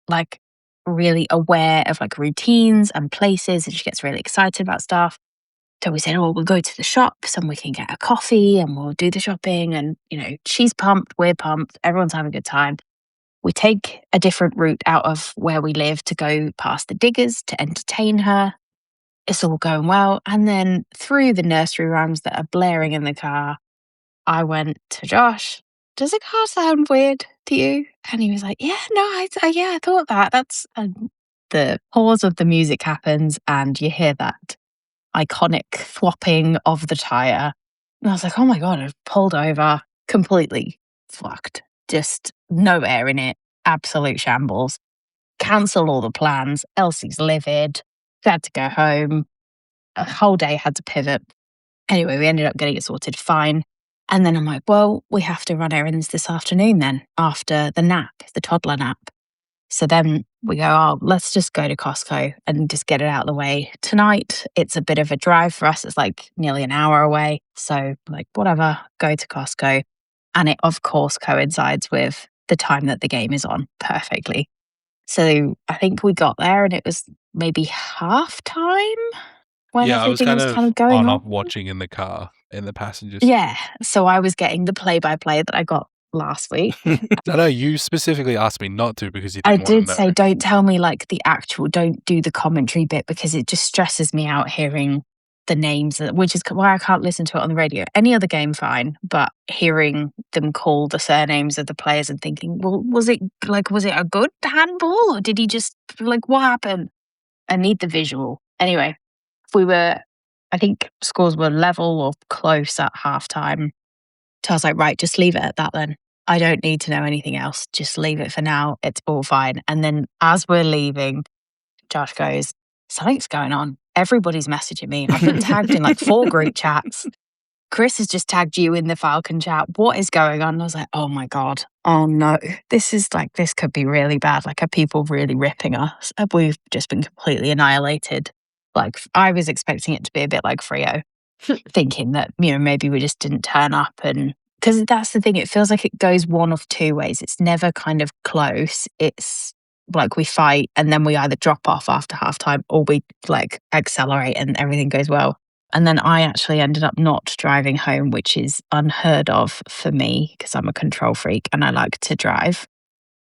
like really aware of like routines and places, and she gets really excited about stuff. So we said, oh, we'll go to the shops and we can get a coffee and we'll do the shopping. And, she's pumped, we're pumped, everyone's having a good time. We take a different route out of where we live to go past the diggers to entertain her. It's all going well. And then through the nursery rhymes that are blaring in the car, I went to Josh, does a car sound weird to you? And he was like, yeah, no, I thought that. That's the pause of the music happens and you hear that iconic thwopping of the tyre. And I was like, oh my God, I've pulled over, completely fucked. Just no air in it, absolute shambles. Cancel all the plans. Elsie's livid. We had to go home. A whole day had to pivot. Anyway, we ended up getting it sorted fine. And then I'm like, well, we have to run errands this afternoon then, after the nap, the toddler nap. So then we go, oh, let's just go to Costco and just get it out of the way. Tonight, it's a bit of a drive for us. It's like nearly an hour away. So like, whatever, go to Costco. And it, of course, coincides with the time that the game is on perfectly. So I think we got there and it was maybe half time when I was everything was kind of going on on. off watching in the car in the passengers. Yeah. So I was getting the play-by-play that I got last week. I know you specifically asked me not to because you I didn't want did to say, know. don't tell me like the actual, don't do the commentary bit because it just stresses me out hearing the names, which is why I can't listen to it on the radio. Any other game, fine, but hearing them call the surnames of the players and thinking, well, was it a good handball or did he just like, what happened? I need the visual. Anyway, I think scores were level or close at halftime. So I was like, right, just leave it at that then. I don't need to know anything else. Just leave it for now. It's all fine. And then as we're leaving, Josh goes, something's going on. Everybody's messaging me. I've been tagged in like 4 group chats. Chris has just tagged you in the Falcon chat. What is going on? And I was like, oh my God. Oh no. This could be really bad. Like, are people really ripping us? We've just been completely annihilated. Like, I was expecting it to be a bit like Frio, thinking that, maybe we just didn't turn up. And because that's the thing, it feels like it goes one of 2 ways. It's never kind of close. It's like we fight and then we either drop off after halftime or we like accelerate and everything goes well. And then I actually ended up not driving home, which is unheard of for me because I'm a control freak and I like to drive,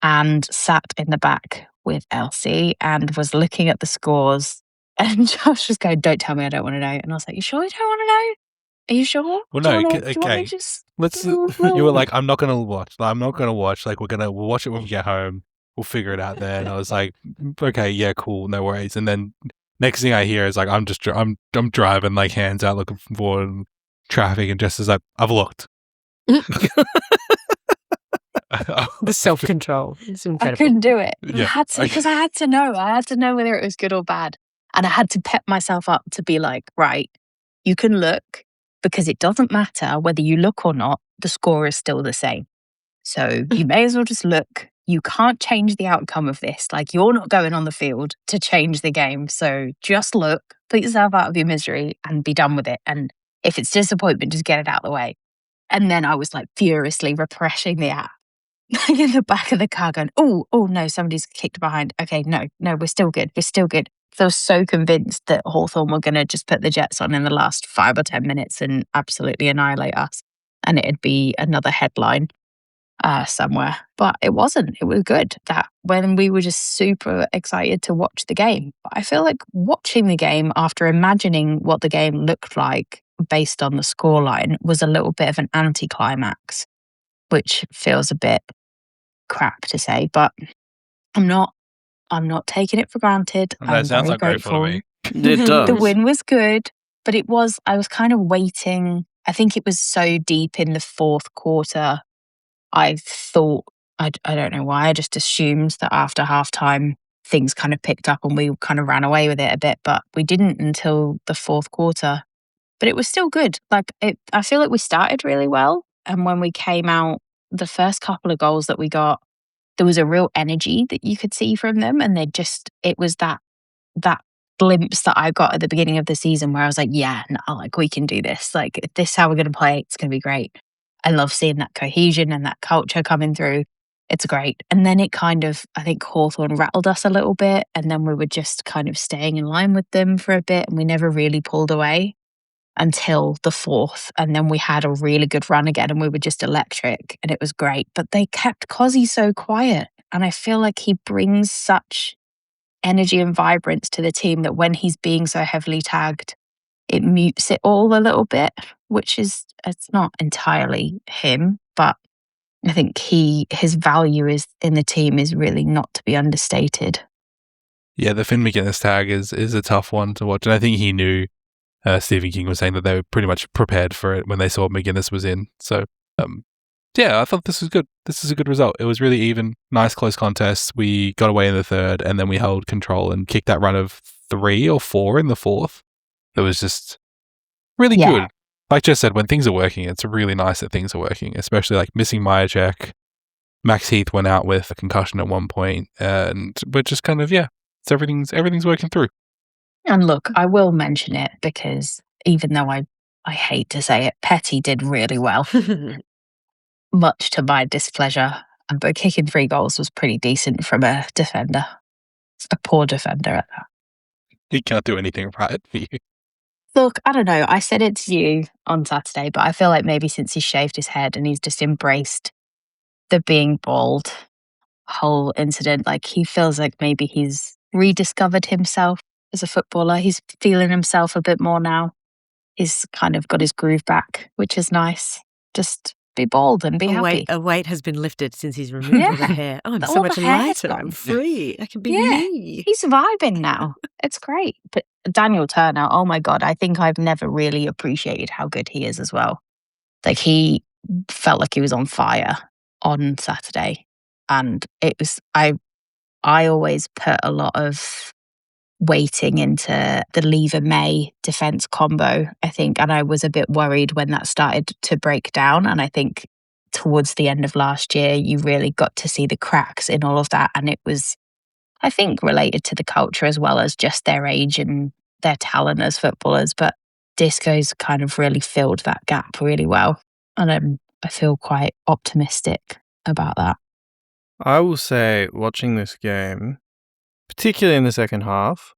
and sat in the back with Elsie and was looking at the scores. And Josh was going, don't tell me, I don't want to know. And I was like, you sure you don't want to know? Are you sure? Well, Do no, you want me okay. to just You were like, I'm not going to watch. I'm not going to watch. Like, we'll watch it when we get home. We'll figure it out there. And I was like, okay, yeah, cool, no worries. And then next thing I hear is like, I'm driving, like hands out, looking for traffic, and just as I've looked. The self-control. It's incredible. I couldn't do it. Yeah. Because I had to know. I had to know whether it was good or bad. And I had to pep myself up to be like, right, you can look because it doesn't matter whether you look or not, the score is still the same. So you may as well just look. You can't change the outcome of this. Like, you're not going on the field to change the game. So just look, put yourself out of your misery and be done with it. And if it's disappointment, just get it out of the way. And then I was like furiously refreshing the app. Like in the back of the car going, oh no, somebody's kicked behind. Okay, no, we're still good. I was so convinced that Hawthorn were going to just put the Jets on in the last 5 or 10 minutes and absolutely annihilate us. And it'd be another headline somewhere. But it wasn't. It was good that when we were just super excited to watch the game. But I feel like watching the game after imagining what the game looked like based on the scoreline was a little bit of an anticlimax, which feels a bit crap to say, but I'm not taking it for granted. That I'm sounds very like grateful to me. It does. The win was good, but I was kind of waiting. I think it was so deep in the 4th quarter. I thought, I don't know why, I just assumed that after halftime things kind of picked up and we kind of ran away with it a bit, but we didn't until the fourth quarter. But it was still good. I feel like we started really well. And when we came out, the first couple of goals that we got, there was a real energy that you could see from them. And it was that glimpse that I got at the beginning of the season where I was like, yeah, no, like we can do this. Like if this is how we're going to play, it's going to be great. I love seeing that cohesion and that culture coming through. It's great. And then it kind of, I think Hawthorn rattled us a little bit. And then we were just kind of staying in line with them for a bit. And we never really pulled away until the fourth. And then we had a really good run again and we were just electric and it was great. But they kept Cozzy so quiet. And I feel like he brings such energy and vibrance to the team that when he's being so heavily tagged, it mutes it all a little bit, which is, it's not entirely him, but I think his value is in the team is really not to be understated. Yeah, the Finn McGuinness tag is a tough one to watch. And I think he knew, Stephen King was saying that they were pretty much prepared for it when they saw McGuinness was in. So, yeah, I thought this was good. This is a good result. It was really even, nice close contest. We got away in the third and then we held control and kicked that run of 3 or 4 in the fourth. It was just really good. Like Jess said, when things are working, it's really nice that things are working, especially like missing Myercheck. Max Heath went out with a concussion at one point, and we're just kind of, it's everything's working through. And look, I will mention it because even though I hate to say it, Petty did really well, much to my displeasure. But kicking 3 goals was pretty decent from a defender, a poor defender at that. He can't do anything right for you. Look, I don't know. I said it to you on Saturday, but I feel like maybe since he shaved his head and he's just embraced the being bald whole incident, like he feels like maybe he's rediscovered himself as a footballer. He's feeling himself a bit more now. He's kind of got his groove back, which is nice. Just be bald and be happy. A weight has been lifted since he's removed all the hair. Oh, I'm so much lighter. I'm free. I can be me. He's vibing now. It's great. But Daniel Turner, oh my God, I think I've never really appreciated how good he is as well. Like he felt like he was on fire on Saturday. And it was, I always put a lot of weighting into the Lever-May defence combo, I think. And I was a bit worried when that started to break down. And I think towards the end of last year, you really got to see the cracks in all of that. And it was, I think, related to the culture as well as just their age and their talent as footballers. But Disco's kind of really filled that gap really well. And I feel quite optimistic about that. I will say, watching this game, particularly in the second half,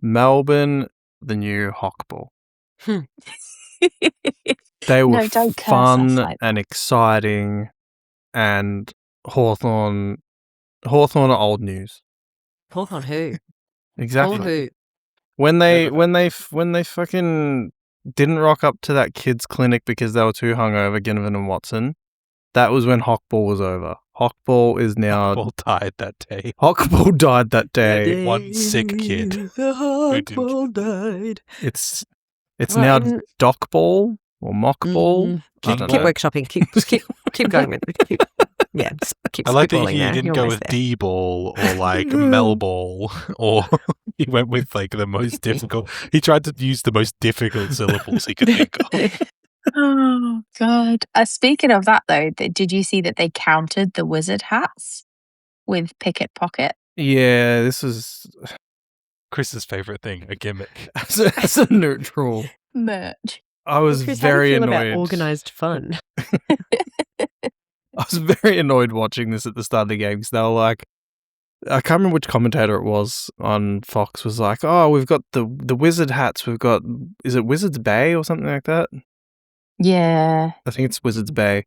Melbourne, the new Hockball. They were fun and exciting, and Hawthorn are old news. Hawthorn who? Exactly. Who? When they fucking didn't rock up to that kids' clinic because they were too hungover, Ginnivan and Watson, that was when Hockball was over. Hockball is now... Hockball died that day. Hockball died that day. One sick kid. Hockball died. It's now Dockball or Mockball. Keep workshopping. Keep going with it. Keep I like that he now. didn't go with D-ball or like Melball, or he went with like the most difficult. He tried to use the most difficult syllables he could think of. Oh, God. Speaking of that, though, did you see that they counted the wizard hats with Pickett Pocket? Yeah, this is Chris's favourite thing, a gimmick. As a neutral. Merch. I was Chris, very how do you feel annoyed. about organised fun. I was very annoyed watching this at the start of the game because they were like, I can't remember which commentator it was on Fox was like, oh, we've got the wizard hats. We've got, is it Wizards Bay or something like that? Yeah. I think it's Wizards Bay.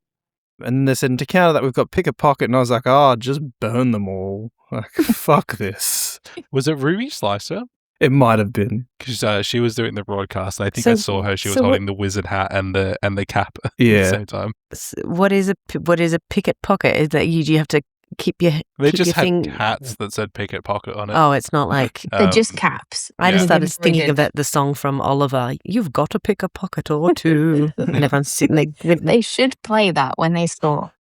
And they said, to counter that, we've got Pickett Pocket. And I was like, oh, just burn them all. Like, fuck this. Was it Ruby Slicer? It might have been. Because she was doing the broadcast. I think I saw her. She was holding the wizard hat and the cap at the same time. What is a Pickett Pocket? Is that you have to keep your They just had thing... hats that said Pickett Pocket on it. Oh, it's not like... They're just caps. I just started thinking of the song from Oliver, you've got to pick a pocket or two. And everyone's sitting there. They should play that when they score.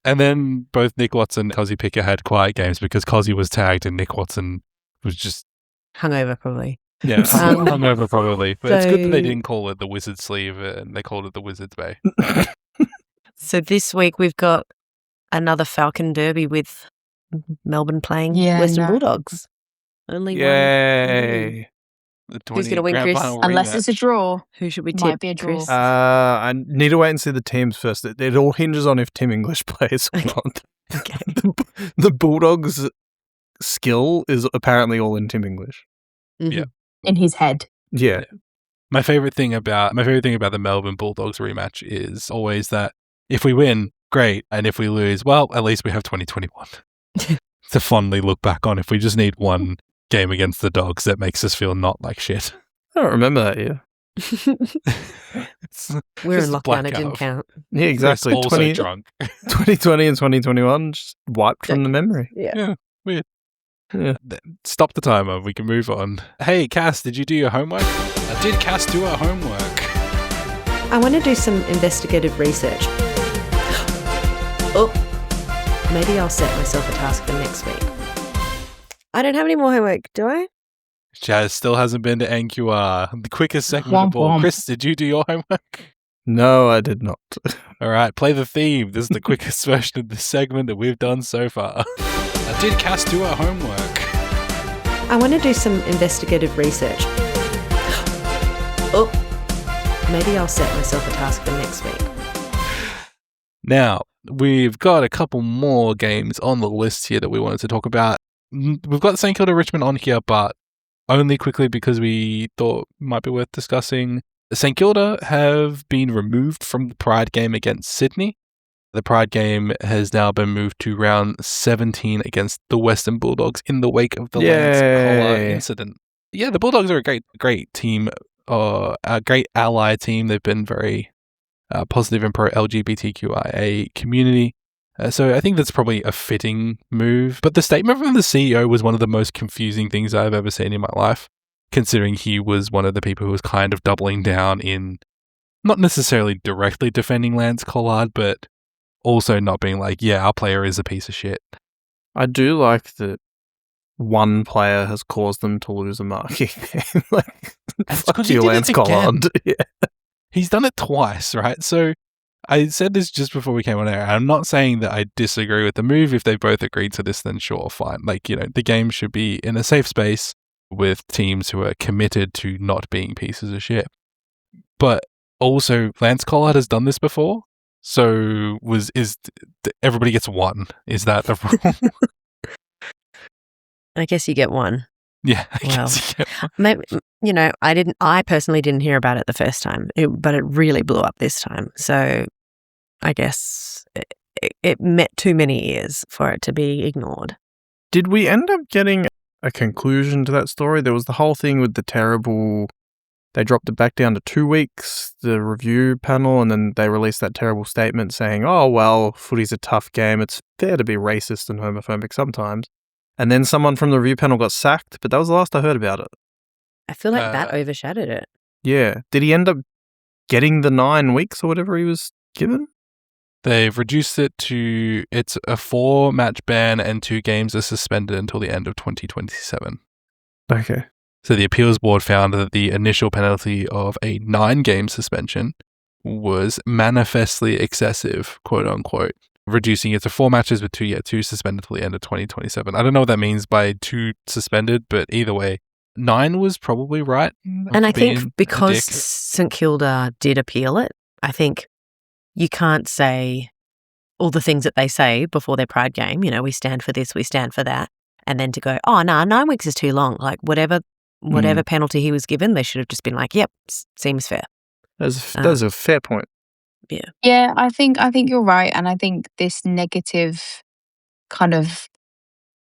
And then both Nick Watson and Cozzy Pickett had quiet games because Cozzy was tagged and Nick Watson was just Hungover, probably. hungover probably. But it's good that they So- didn't call it the Wizard's Sleeve and they called it the Wizard's Bay. So this week we've got another Falcon Derby with Melbourne playing Yeah, Western no. Bulldogs. Only one. Yay. The Who's gonna win, grand Chris? final Unless it's a rematch. draw. Who should we tip? Might be a draw. Chris? I need to wait and see the teams first. It all hinges on if Tim English plays or not. Okay. The Bulldogs' skill is apparently all in Tim English. Mhm. Yeah. In his head. Yeah. My favorite thing about the Melbourne Bulldogs rematch is always that if we win, great, and if we lose, well, at least we have 2021 to fondly look back on. If we just need one game against the Dogs, that makes us feel not like shit. I don't remember that year. It's We're just in a lockdown. It didn't blackout. count. Yeah, exactly. Also drunk. 2020 and 2021 just wiped from the memory. Yeah. Stop the timer. We can move on. Hey, Cass, did you do your homework? Did Cass do her homework? I want to do some investigative research. Oh, maybe I'll set myself a task for next week. I don't have any more homework, do I? Chaz still hasn't been to NQR. The quickest segment of Womp all. womp. Chris, did you do your homework? No, I did not. All right, play the theme. This is the quickest version of this segment that we've done so far. Did Cass do her homework? I want to do some investigative research. Oh, maybe I'll set myself a task for next week. Now, we've got a couple more games on the list here that we wanted to talk about. We've got St Kilda Richmond on here, but only quickly because we thought it might be worth discussing. St Kilda have been removed from the Pride game against Sydney. The Pride game has now been moved to round 17 against the Western Bulldogs in the wake of the Lance Collar Yay. incident. Yeah, the Bulldogs are a great team, a great ally team. They've been very positive and pro-LGBTQIA community. So I think that's probably a fitting move. But the statement from the CEO was one of the most confusing things I've ever seen in my life, considering he was one of the people who was kind of doubling down in not necessarily directly defending Lance Collard, but also not being like, yeah, our player is a piece of shit. I do like that one player has caused them to lose a marking game. Like, That's fuck 'cause he you, did it Lance again. Collard. Yeah. He's done it twice, right? So I said this just before we came on air. I'm not saying that I disagree with the move. If they both agreed to this, then sure, fine. Like, you know, the game should be in a safe space with teams who are committed to not being pieces of shit. But also, Lance Collard has done this before. So everybody gets one? Is that the rule? I guess you get one. Yeah. I Well, guess you get one. Maybe, you know, I personally didn't hear about it the first time, but it really blew up this time. So I guess it met too many ears for it to be ignored. Did we end up getting a conclusion to that story? There was the whole thing with the terrible... They dropped it back down to 2 weeks, the review panel, and then they released that terrible statement saying, oh, well, footy's a tough game. It's fair to be racist and homophobic sometimes. And then someone from the review panel got sacked, but that was the last I heard about it. I feel like that overshadowed it. Yeah. Did he end up getting the 9 weeks or whatever he was given? They've reduced it to it's a 4-match ban and 2 games are suspended until the end of 2027. Okay. So the appeals board found that the initial penalty of a 9-game suspension was manifestly excessive, quote unquote, reducing it to 4 matches with 2 suspended till the end of 2027. I don't know what that means by 2 suspended, but either way, 9 was probably right. And I being a think because dick. St Kilda did appeal it, I think you can't say all the things that they say before their Pride game. You know, we stand for this, we stand for that. And then to go, oh, no, 9 weeks is too long. Like whatever penalty he was given, they should have just been like, yep, seems fair. That's a fair point. Yeah, I think you're right. And I think this negative kind of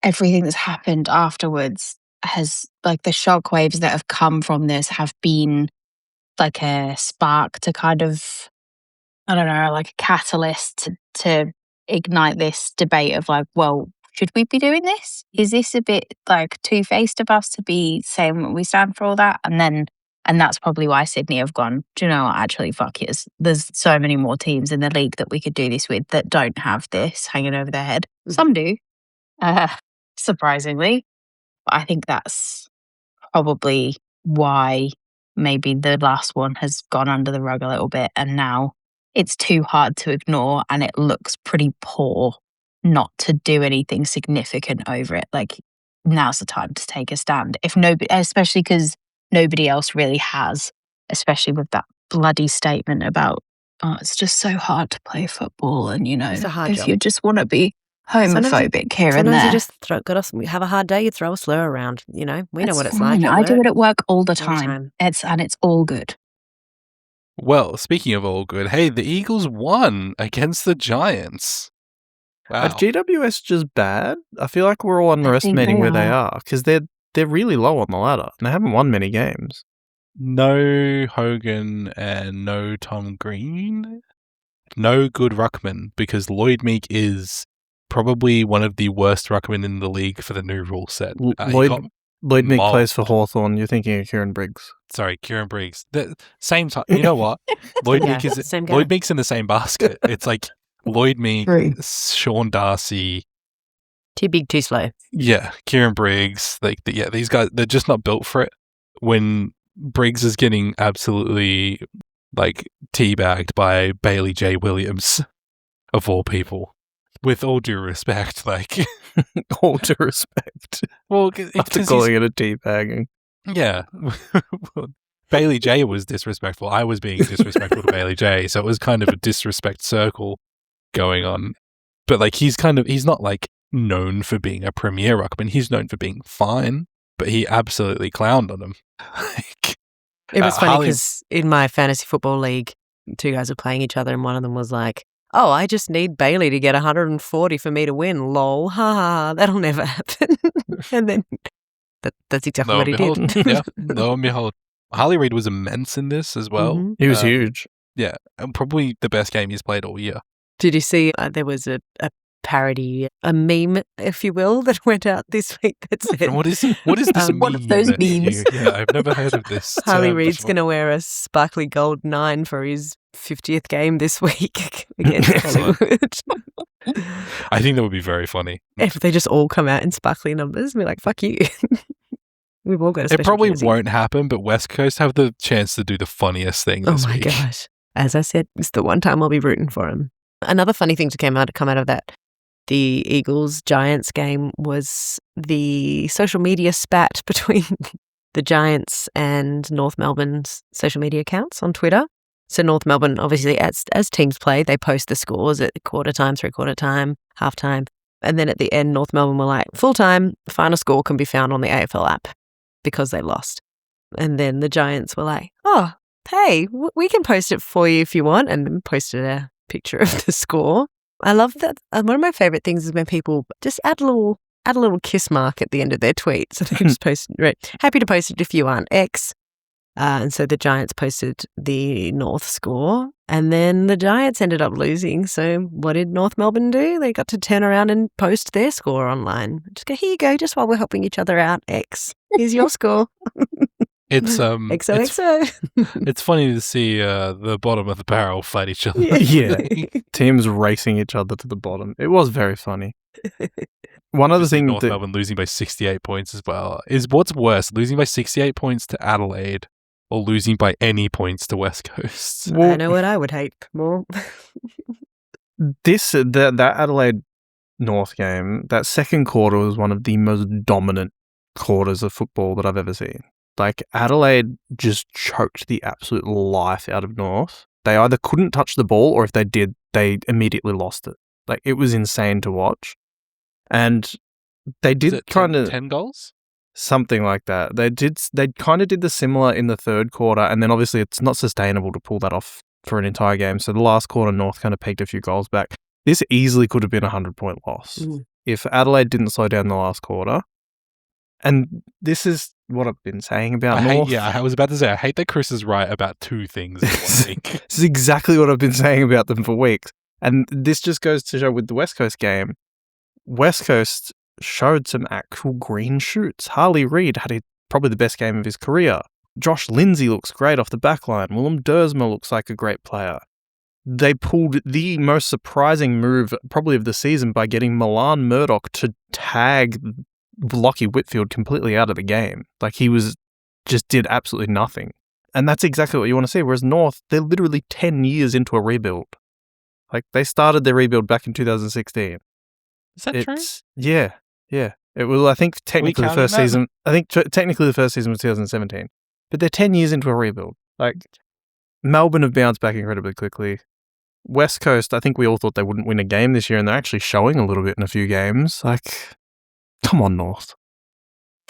everything that's happened afterwards has, like, the shockwaves that have come from this have been like a spark to kind of, I don't know, like a catalyst to ignite this debate of like, well, should we be doing this? Is this a bit like two-faced of us to be saying we stand for all that? And then And that's probably why Sydney have gone, do you know what, actually, fuck yes. There's so many more teams in the league that we could do this with that don't have this hanging over their head. Some do, surprisingly. But I think that's probably why maybe the last one has gone under the rug a little bit, and now it's too hard to ignore, and it looks pretty poor not to do anything significant over it. Like, now's the time to take a stand. If nobody, especially because nobody else really has, especially with that bloody statement about, oh, it's just so hard to play football, and It's a hard if job. you just want to be homophobic here and Sometimes there. you just have a hard day, you throw a slur around, we know what it's fine. like. I do it at work all the All the time. It's all good. Well, speaking of all good, hey, the Eagles won against the Giants. Wow. Are GWS just bad? I feel like we're all underestimating they where they are. are because they're really low on the ladder and they haven't won many games. No Hogan and no Tom Green. No good ruckman, because Lloyd Meek is probably one of the worst ruckmen in the league for the new rule set. Lloyd Meek mauled. plays for Hawthorn. You're thinking of Kieran Briggs. Sorry, Kieran Briggs. The same time. You know what? Lloyd Yeah, Meek same guy. Lloyd Meek's in the same basket. It's like Lloyd Meek, True. Sean Darcy. Too big, too slow. Yeah, Kieran Briggs. These guys, they're just not built for it. When Briggs is getting absolutely teabagged by Bailey J. Williams, of all people. With all due respect, All due respect. well, After calling it a teabagging. yeah, Bailey J was disrespectful. I was being disrespectful to Bailey J, so it was kind of a disrespect circle going on. But he's not known for being a premier ruckman. He's known for being fine, but he absolutely clowned on him. It was funny Harley- because in my fantasy football league, two guys were playing each other, and one of them was like, "Oh, I just need Bailey to get 140 for me to win. Lol, ha ha, that'll never happen." And then that's exactly what he did. Yeah, lo and behold, Harley Reid was immense in this as well. Mhm. He was huge. Yeah, and probably the best game he's played all year. Did you see there was a parody, a meme, if you will, that went out this week that said, And what is this One of meme those that memes. Yeah, I've never heard of this. Harley term Reid's before. going to wear a sparkly gold 9 for his 50th game this week against Excellent. Hollywood. I think that would be very funny. If they just all come out in sparkly numbers, be like, fuck you. We've all got a special It probably jersey. won't happen, but West Coast have the chance to do the funniest thing Oh this my week. gosh. As I said, it's the one time I'll be rooting for him. Another funny thing to come out of that, the Eagles-Giants game, was the social media spat between the Giants and North Melbourne's social media accounts on Twitter. So North Melbourne, obviously, as teams play, they post the scores at quarter time, three-quarter time, half time. And then at the end, North Melbourne were like, full time, final score can be found on the AFL app because they lost. And then the Giants were like, oh, hey, we can post it for you if you want, and then posted a picture of the score. I love that. One of my favorite things is when people just add a little kiss mark at the end of their tweet. So they can just post, right, happy to post it if you want, X. And so the Giants posted the North score, and then the Giants ended up losing. So what did North Melbourne do? They got to turn around and post their score online. Just go, here you go, just while we're helping each other out, X. Here's your score. It's XOXO. it's funny to see the bottom of the barrel fight each other. Yeah. Teams racing each other to the bottom. It was very funny. One other thing North that Melbourne losing by 68 points as well. Is what's worse, losing by 68 points to Adelaide or losing by any points to West Coast? I know what I would hate more. that Adelaide North game, that second quarter was one of the most dominant quarters of football that I've ever seen. Adelaide just choked the absolute life out of North. They either couldn't touch the ball, or if they did, they immediately lost it. It was insane to watch. And they did kind of 10 goals? something like that. They kind of did the similar in the third quarter, and then obviously it's not sustainable to pull that off for an entire game. So the last quarter, North kind of peaked a few goals back. This easily could have been a 100-point loss if Adelaide didn't slow down the last quarter. And this is what I've been saying about North. I was about to say, I hate that Chris is right about two things in 1 week. This is exactly what I've been saying about them for weeks. And this just goes to show with the West Coast game, West Coast showed some actual green shoots. Harley Reid had probably the best game of his career. Josh Lindsay looks great off the back line. Willem Dersma looks like a great player. They pulled the most surprising move probably of the season by getting Milan Murdoch to tag Lockie Whitfield completely out of the game. Like he just did absolutely nothing. And that's exactly what you want to see. Whereas North, they're literally 10 years into a rebuild. Like they started their rebuild back in 2016. Is that true? Yeah. It was, I think, technically the first season. I think technically the first season was 2017. But they're 10 years into a rebuild. Like Melbourne have bounced back incredibly quickly. West Coast, I think we all thought they wouldn't win a game this year, and they're actually showing a little bit in a few games. Like, come on, North.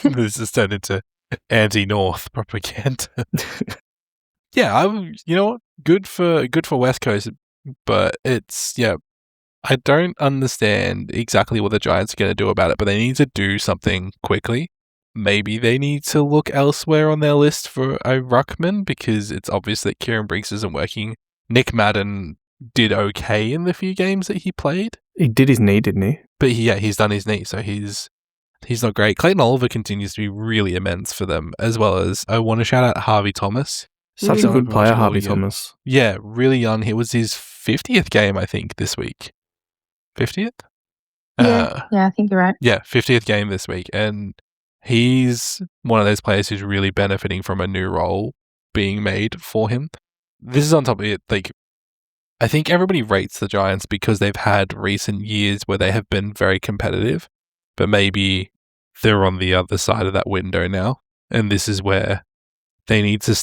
This has turned into anti-North propaganda. Yeah, you know what? Good for West Coast, but I don't understand exactly what the Giants are going to do about it, but they need to do something quickly. Maybe they need to look elsewhere on their list for a ruckman because it's obvious that Kieran Briggs isn't working. Nick Madden did okay in the few games that he played. He did his knee, didn't he? But he's done his knee, so he's not great. Clayton Oliver continues to be really immense for them, as well as I want to shout out Harvey Thomas. Such a good player, Harvey Thomas. Yeah, really young. It was his 50th game, I think, this week. 50th? Yeah, I think you're right. Yeah, 50th game this week. And he's one of those players who's really benefiting from a new role being made for him. This is on top of it. Like, I think everybody rates the Giants because they've had recent years where they have been very competitive, but maybe they're on the other side of that window now. And this is where they need to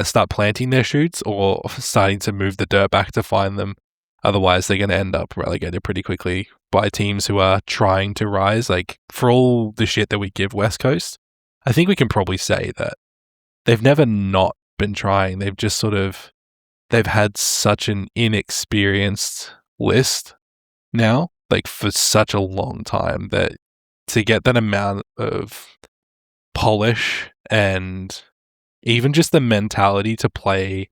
start planting their shoots or starting to move the dirt back to find them. Otherwise, they're going to end up relegated pretty quickly by teams who are trying to rise. Like, for all the shit that we give West Coast, I think we can probably say that they've never not been trying. They've just they've had such an inexperienced list now, like for such a long time, that to get that amount of polish and even just the mentality to play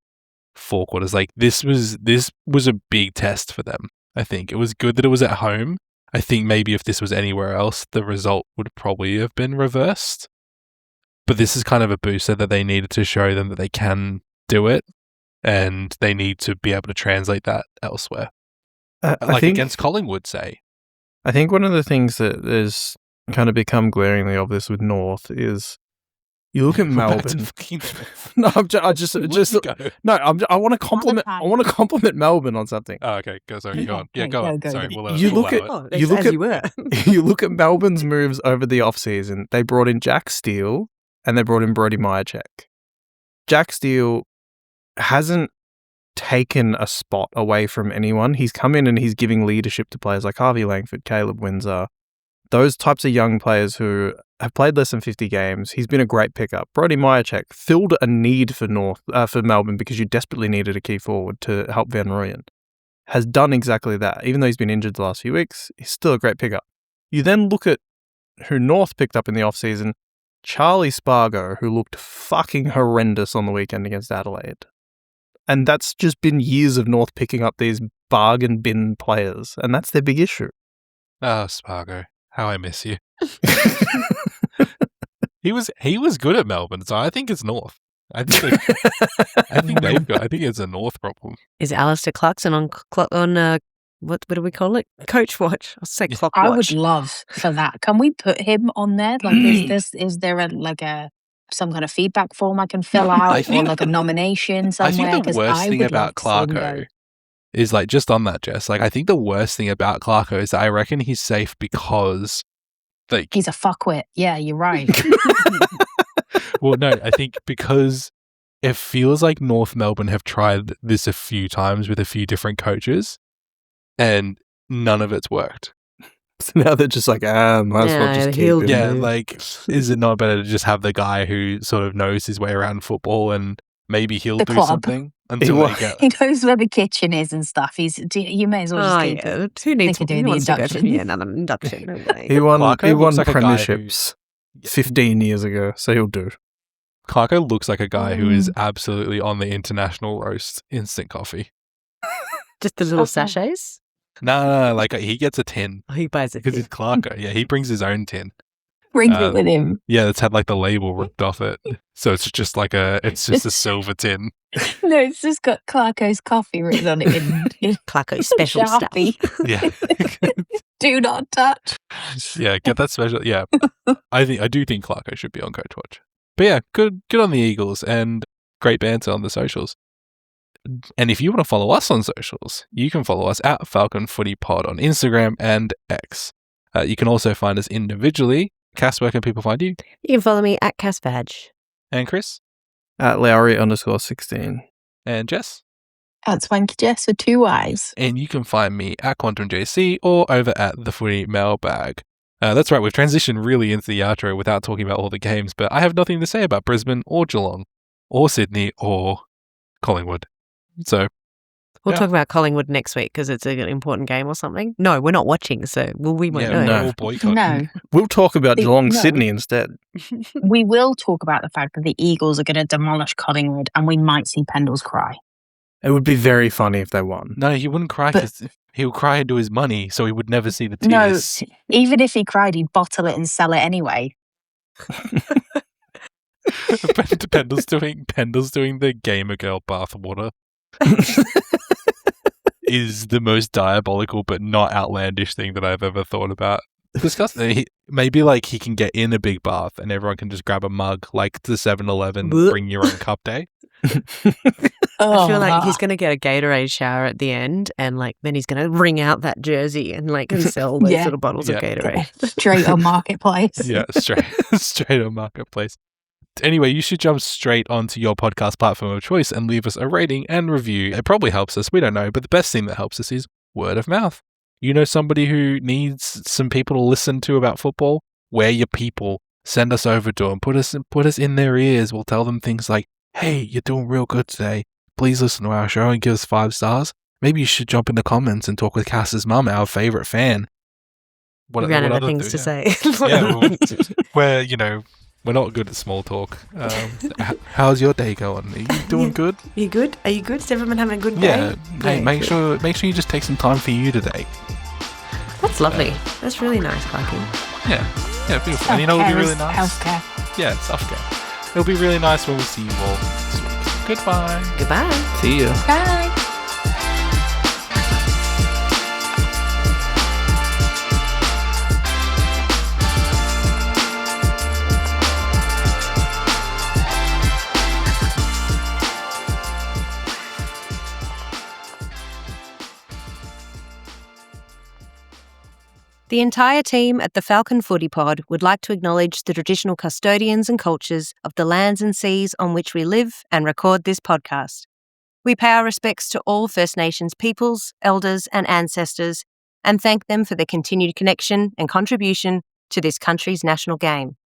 four quarters, like this was a big test for them. I think it was good that it was at home. I think maybe if this was anywhere else, the result would probably have been reversed. But this is kind of a booster that they needed to show them that they can do it, and they need to be able to translate that elsewhere. Like against Collingwood, say. I think one of the things that has kind of become glaringly obvious with North is you look at Melbourne. No, I want to compliment. I want to compliment Melbourne on something. Oh, okay. Go on. Yeah, go on. Sorry, you look at Melbourne's moves over the off-season. They brought in Jack Steele and they brought in Brody Myercheck. Jack Steele hasn't taken a spot away from anyone. He's come in and he's giving leadership to players like Harvey Langford, Caleb Windsor, those types of young players who have played less than 50 games. He's been a great pickup. Brody Myercheck filled a need for Melbourne because you desperately needed a key forward to help Van Rooyen. Has done exactly that. Even though he's been injured the last few weeks, he's still a great pickup. You then look at who North picked up in the offseason, Charlie Spargo, who looked fucking horrendous on the weekend against Adelaide. And that's just been years of North picking up these bargain bin players, and that's their big issue. Oh, Spargo, how I miss you. He was good at Melbourne, so I think it's North. I think it's a North problem. Is Alistair Clarkson on what do we call it? Coach watch. I'll say clock watch. I would love for that. Can we put him on there? Like, is there some kind of feedback form I can fill out, or like a nomination somewhere? I think the worst thing about Clarko is, like, just on that, Jess, like, I think the worst thing about Clarko is that I reckon he's safe because, like, he's a fuckwit. Yeah, you're right. Well, no, I think because it feels like North Melbourne have tried this a few times with a few different coaches, and none of it's worked. So now they're just like, might as well just keep him. Yeah, like, is it not better to just have the guy who sort of knows his way around football, and maybe he'll do something until they get... He knows where the kitchen is and stuff. You may as well just keep it. Who needs to do the induction? Yeah, another induction. He won premierships 15 years ago, so he'll do. Clarko looks like a guy who is absolutely on the international roast instant coffee. Just the little sachets? No, like he gets a tin. Oh, he buys it. Because it's Clarko. Yeah, he brings his own tin. Brings it with him. Yeah, it's had like the label ripped off it. So it's just like a silver tin. No, it's just got Clarko's coffee written on it in Clarko's special Sharpie. stuff. Yeah. Do not touch. Yeah, get that special. Yeah. I do think Clarko should be on Coach Watch. But yeah, good on the Eagles and great banter on the socials. And if you want to follow us on socials, you can follow us at Falcon Footy Pod on Instagram and X. You can also find us individually. Cass, where can people find you? You can follow me at CassVag. And Chris? At Lowry_16. And Jess? At Swanky Jess with 2 Y's. And you can find me at QuantumJC or over at the Footy Mailbag. That's right, we've transitioned really into the outro without talking about all the games, but I have nothing to say about Brisbane or Geelong or Sydney or Collingwood. So We'll talk about Collingwood next week because it's an important game or something. No, we're not watching, so we won't know. no. We'll boycott. No. We'll talk about Geelong No. Sydney instead. We will talk about the fact that the Eagles are going to demolish Collingwood and we might see Pendles cry. It would be very funny if they won. No, he wouldn't cry because he'll cry into his money, so he would never see the tears. No, even if he cried, he'd bottle it and sell it anyway. Pendle's doing the Gamer Girl bathwater is the most diabolical but not outlandish thing that I've ever thought about. Disgusting. Maybe like he can get in a big bath and everyone can just grab a mug like the 7-Eleven bring your own cup day. I feel like he's going to get a Gatorade shower at the end and like then he's going to wring out that jersey and like and sell those little bottles of Gatorade. Straight on Marketplace. Yeah, straight on Marketplace. Anyway, you should jump straight onto your podcast platform of choice and leave us a rating and review. It probably helps us. We don't know. But the best thing that helps us is word of mouth. You know somebody who needs some people to listen to about football? We're your people. Send us over to them. Put us in their ears. We'll tell them things like, hey, you're doing real good today. Please listen to our show and give us 5 stars. Maybe you should jump in the comments and talk with Cass's mum, our favourite fan. We ran out of things to say. We're not good at small talk. How's your day going? Are you doing good? Are you good? Are you good? Is everyone having a good day? Yeah. Hey, make sure you just take some time for you today. That's lovely. That's really nice, Clarky. Yeah, beautiful. And you know what would be really nice? Healthcare. Yeah, self-care. It'll be really nice when we see you all this week. Goodbye. Goodbye. See ya. Bye. The entire team at the Falcon Footy Pod would like to acknowledge the traditional custodians and cultures of the lands and seas on which we live and record this podcast. We pay our respects to all First Nations peoples, elders and ancestors and thank them for their continued connection and contribution to this country's national game.